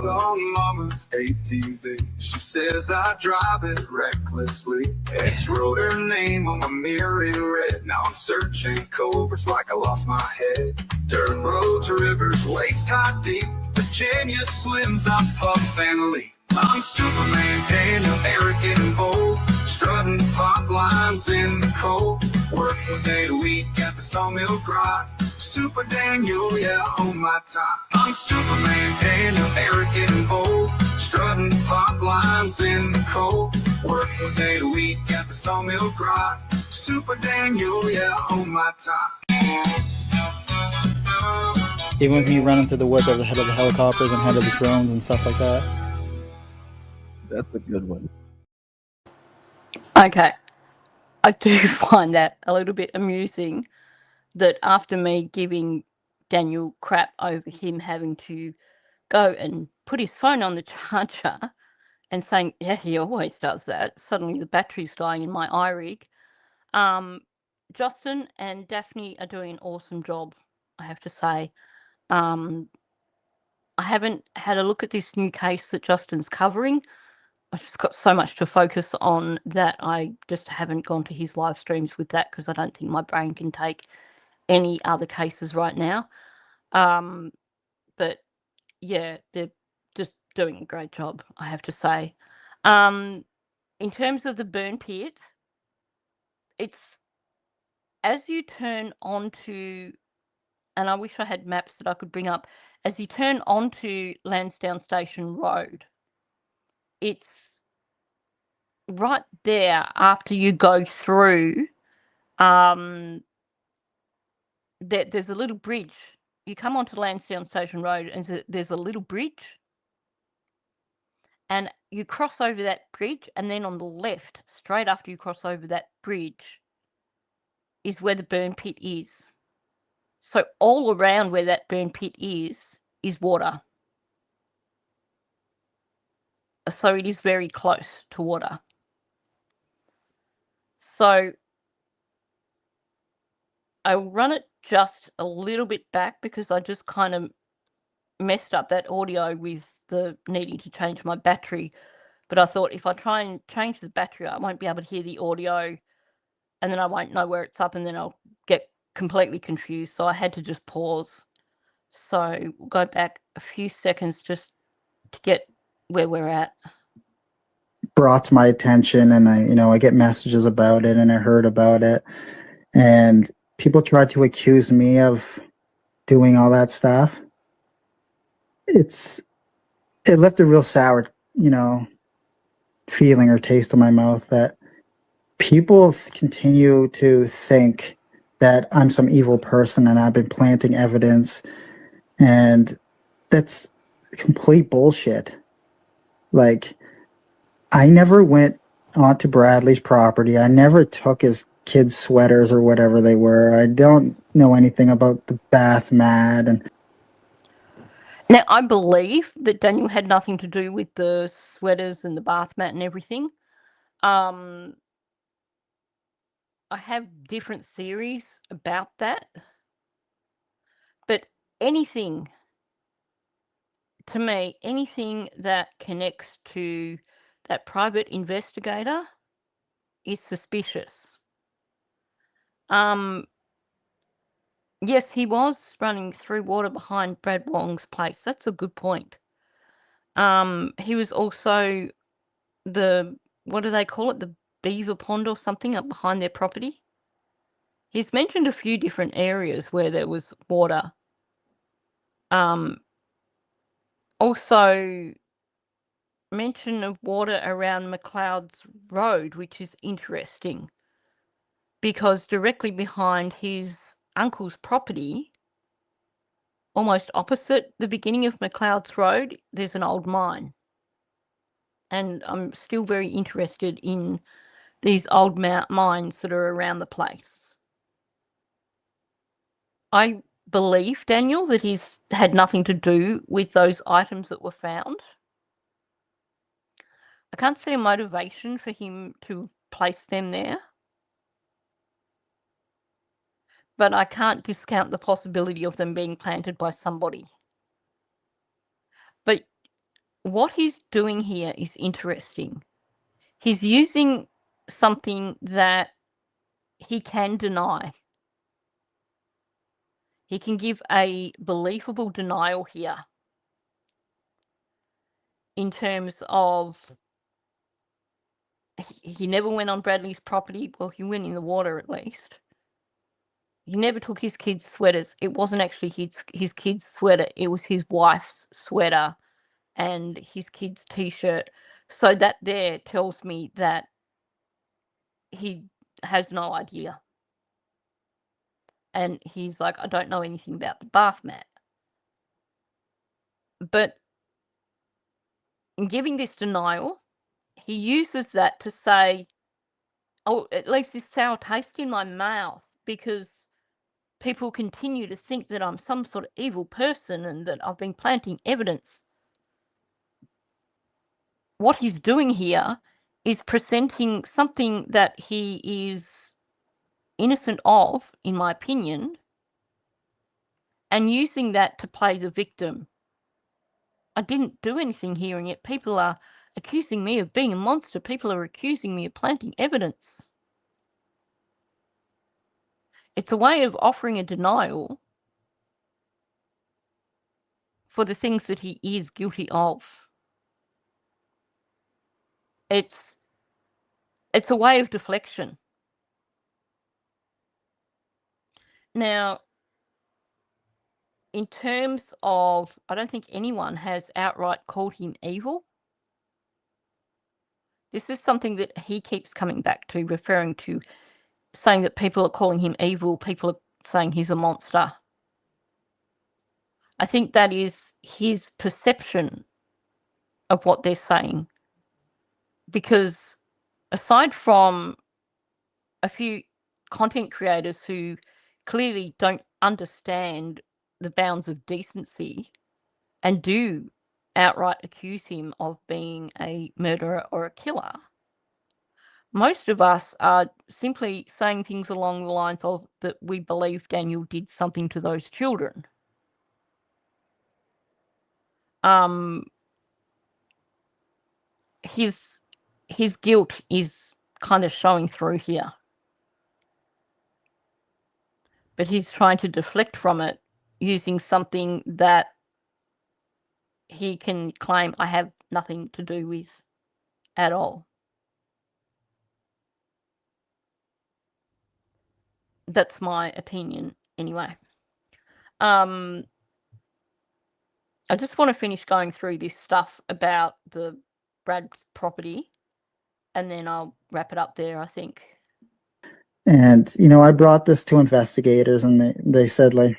on Mama's ATV. She says I drive it recklessly. X wrote her name on my mirror in red. Now I'm searching coverts like I lost my head. Dirt roads, rivers, waist high deep. Virginia Slims, I'm Puff and Lee. I'm Superman Daniel, arrogant and bold. Strutting pop lines in the cold. Working day to week at the sawmill grind. Super Daniel, yeah, I own my time. I'm Superman Daniel, arrogant and bold. Strutting pop lines in the cold. Working day to week at the sawmill grind. Super Daniel, yeah, I own my time. Even with me running through the woods over the head of the helicopters and head of the drones and stuff like that. That's a good one. Okay. I do find that a little bit amusing that after me giving Daniel crap over him having to go and put his phone on the charger and saying, yeah, he always does that, suddenly the battery's dying in my iRig. Justin and Daphne are doing an awesome job, I have to say. I haven't had a look at this new case that Justin's covering. I've just got so much to focus on that I just haven't gone to his live streams with that because I don't think my brain can take any other cases right now. But yeah, they're just doing a great job, I have to say. In terms of the burn pit, it's as you turn onto, and I wish I had maps that I could bring up, as you turn onto Lansdowne Station Road, it's right there after you go through. There's a little bridge. You come onto Lansdowne Station Road and there's a little bridge. And you cross over that bridge, and then on the left, straight after you cross over that bridge, is where the burn pit is. So all around where that burn pit is water. So it is very close to water. So I'll run it just a little bit back because I just kind of messed up that audio with the needing to change my battery. But I thought if I try and change the battery, I won't be able to hear the audio, and then I won't know where it's up, and then I'll get completely confused. So I had to just pause. So we'll go back a few seconds just to get where we're at. Brought to my attention, and I get messages about it, and I heard about it, and people tried to accuse me of doing all that stuff. It left a real sour, feeling or taste in my mouth that people continue to think that I'm some evil person and I've been planting evidence, and that's complete bullshit. Like, I never went onto Bradley's property. I never took his kids' sweaters or whatever they were. I don't know anything about the bath mat. And now, I believe that Daniel had nothing to do with the sweaters and the bath mat and everything. I have different theories about that. But anything, to me, anything that connects to that private investigator is suspicious. Yes, he was running through water behind Brad Wong's place. That's a good point. He was also what do they call it? The beaver pond or something up behind their property. He's mentioned a few different areas where there was water. Also mention of water around McLeod's Road, which is interesting because directly behind his uncle's property, almost opposite the beginning of McLeod's Road, there's an old mine. And I'm still very interested in these old mines that are around the place. I believe, Daniel, that he's had nothing to do with those items that were found. I can't see a motivation for him to place them there. But I can't discount the possibility of them being planted by somebody. But what he's doing here is interesting. He's using something that he can deny. He can give a believable denial here in terms of he never went on Bradley's property. Well, he went in the water at least. He never took his kids' sweaters. It wasn't actually his kid's sweater. It was his wife's sweater and his kid's T-shirt. So that there tells me that he has no idea. And he's like, I don't know anything about the bath mat. But in giving this denial, he uses that to say, oh, it leaves this sour taste in my mouth because people continue to think that I'm some sort of evil person and that I've been planting evidence. What he's doing here is presenting something that he is innocent of, in my opinion, and using that to play the victim. I didn't do anything here, and yet people are accusing me of being a monster. People are accusing me of planting evidence. It's a way of offering a denial for the things that he is guilty of. It's a way of deflection. Now, in terms of, I don't think anyone has outright called him evil. This is something that he keeps coming back to, referring to, saying that people are calling him evil, people are saying he's a monster. I think that is his perception of what they're saying. Because aside from a few content creators who clearly don't understand the bounds of decency and do outright accuse him of being a murderer or a killer, most of us are simply saying things along the lines of that we believe Daniel did something to those children. His guilt is kind of showing through here. But he's trying to deflect from it using something that he can claim I have nothing to do with at all. That's my opinion anyway. I just want to finish going through this stuff about the Brad's property, and then I'll wrap it up there, I think. And, I brought this to investigators and they said, like,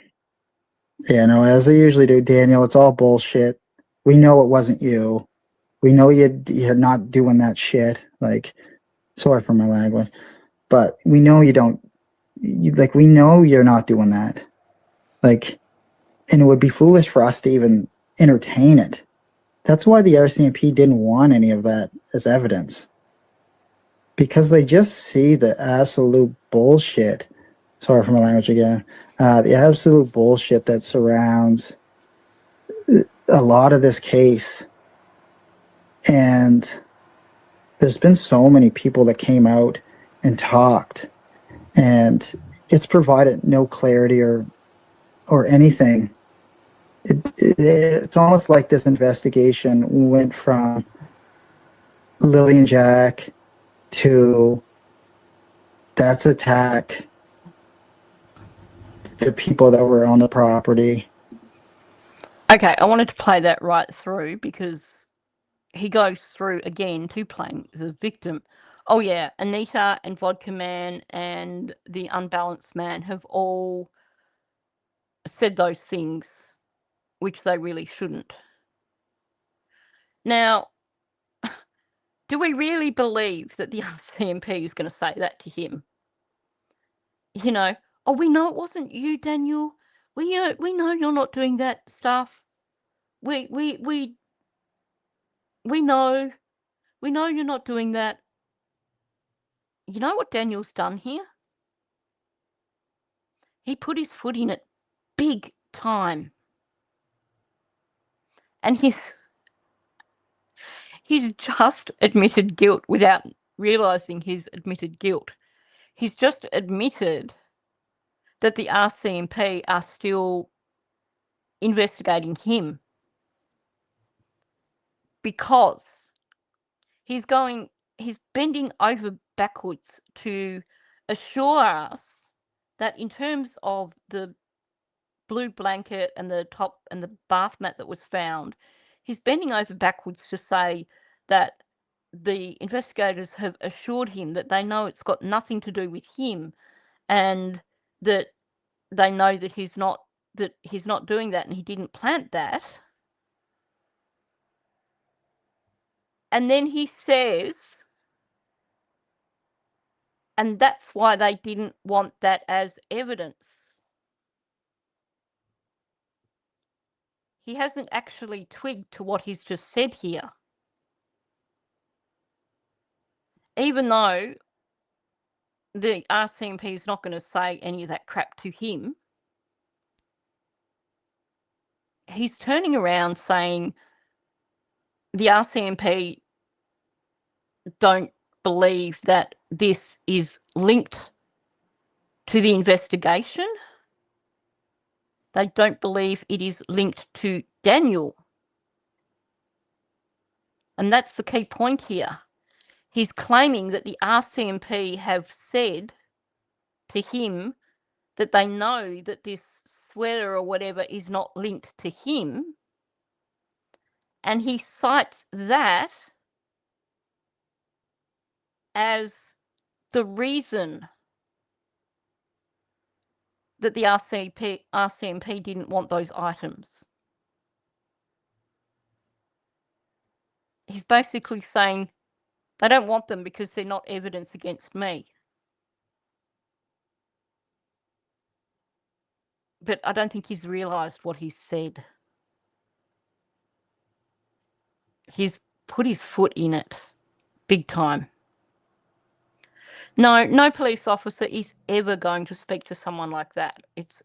as they usually do, Daniel, it's all bullshit. We know it wasn't you. We know you're not doing that shit. Like, sorry for my language, but we know you don't, we know you're not doing that. Like, and it would be foolish for us to even entertain it. That's why the RCMP didn't want any of that as evidence. Because they just see the absolute bullshit. Sorry for my language again. The absolute bullshit that surrounds a lot of this case. And there's been so many people that came out and talked. And it's provided no clarity or anything. It's almost like this investigation went from Lily and Jack to that's attack the people that were on the property. Okay, I wanted to play that right through because he goes through again to playing the victim. Oh yeah, Anita and Vodka Man and the Unbalanced Man have all said those things, which they really shouldn't. Now, do we really believe that the RCMP is going to say that to him? Oh, we know it wasn't you, Daniel. We know you're not doing that stuff. We know. We know you're not doing that. You know what Daniel's done here? He put his foot in it big time. And he's just admitted guilt without realising he's admitted guilt. He's just admitted that the RCMP are still investigating him because he's bending over backwards to assure us that in terms of the blue blanket and the top and the bath mat that was found, he's bending over backwards to say that the investigators have assured him that they know it's got nothing to do with him and that they know that he's not doing that and he didn't plant that. And then he says, and that's why they didn't want that as evidence. He hasn't actually twigged to what he's just said here. Even though the RCMP is not going to say any of that crap to him, he's turning around saying the RCMP don't believe that this is linked to the investigation. They don't believe it is linked to Daniel. And that's the key point here. He's claiming that the RCMP have said to him that they know that this sweater or whatever is not linked to him. And he cites that as the reason that the RCMP didn't want those items. He's basically saying they don't want them because they're not evidence against me. But I don't think he's realised what he's said. He's put his foot in it big time. No police officer is ever going to speak to someone like that. It's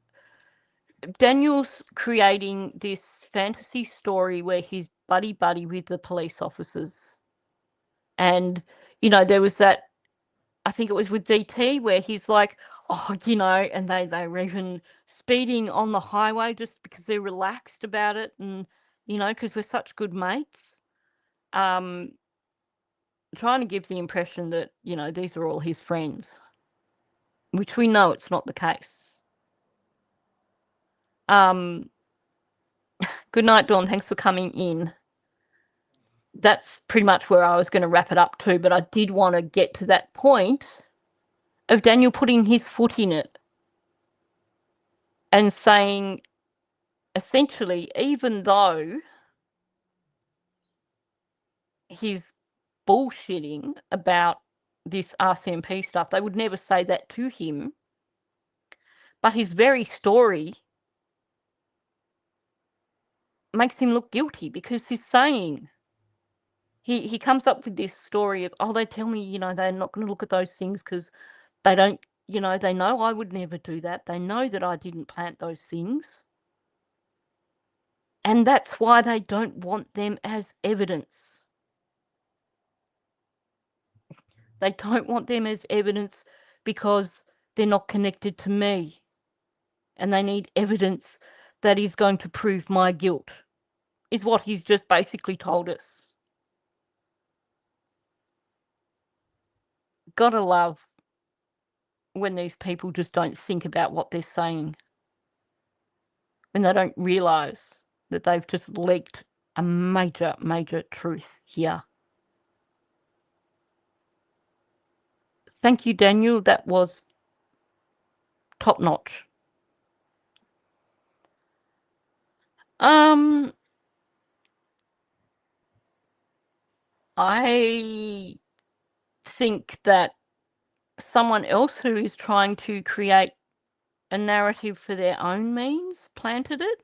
Daniel's creating this fantasy story where he's buddy-buddy with the police officers. And, there was that, I think it was with DT, where he's like, and they were even speeding on the highway just because they're relaxed about it and, because we're such good mates. Trying to give the impression that, these are all his friends, which we know it's not the case. Good night, Dawn. Thanks for coming in. That's pretty much where I was going to wrap it up to, but I did want to get to that point of Daniel putting his foot in it and saying, essentially, even though he's bullshitting about this RCMP stuff, they would never say that to him, but his very story makes him look guilty because he's saying, he comes up with this story of, they tell me, they're not going to look at those things because they don't, they know I would never do that. They know that I didn't plant those things. And that's why they don't want them as evidence. They don't want them as evidence because they're not connected to me. And they need evidence that is going to prove my guilt, is what he's just basically told us. Gotta love when these people just don't think about what they're saying. When they don't realise that they've just leaked a major, major truth here. Thank you, Daniel. That was top notch. I think that someone else who is trying to create a narrative for their own means planted it.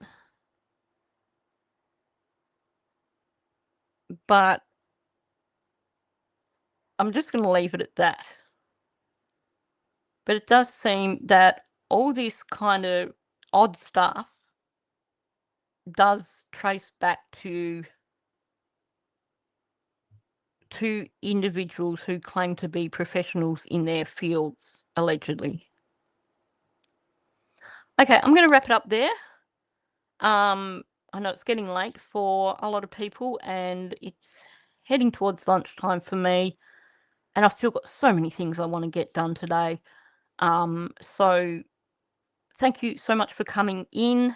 But I'm just going to leave it at that. But it does seem that all this kind of odd stuff does trace back to individuals who claim to be professionals in their fields, allegedly. Okay, I'm going to wrap it up there. I know it's getting late for a lot of people and it's heading towards lunchtime for me, and I've still got so many things I want to get done today. So thank you so much for coming in.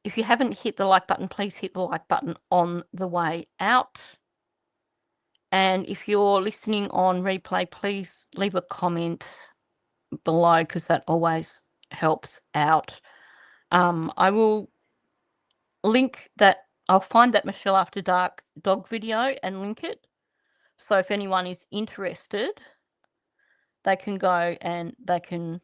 If you haven't hit the like button, please hit the like button on the way out. And if you're listening on replay, please leave a comment below because that always helps out. I will link that. I'll find that Michelle After Dark dog video and link it. So if anyone is interested, they can go and they can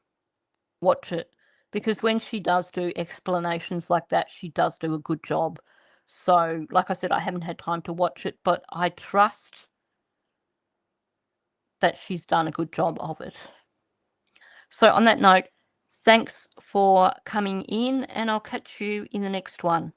watch it. Because when she does do explanations like that, she does do a good job. So, like I said, I haven't had time to watch it, but I trust that she's done a good job of it. So on that note, thanks for coming in, and I'll catch you in the next one.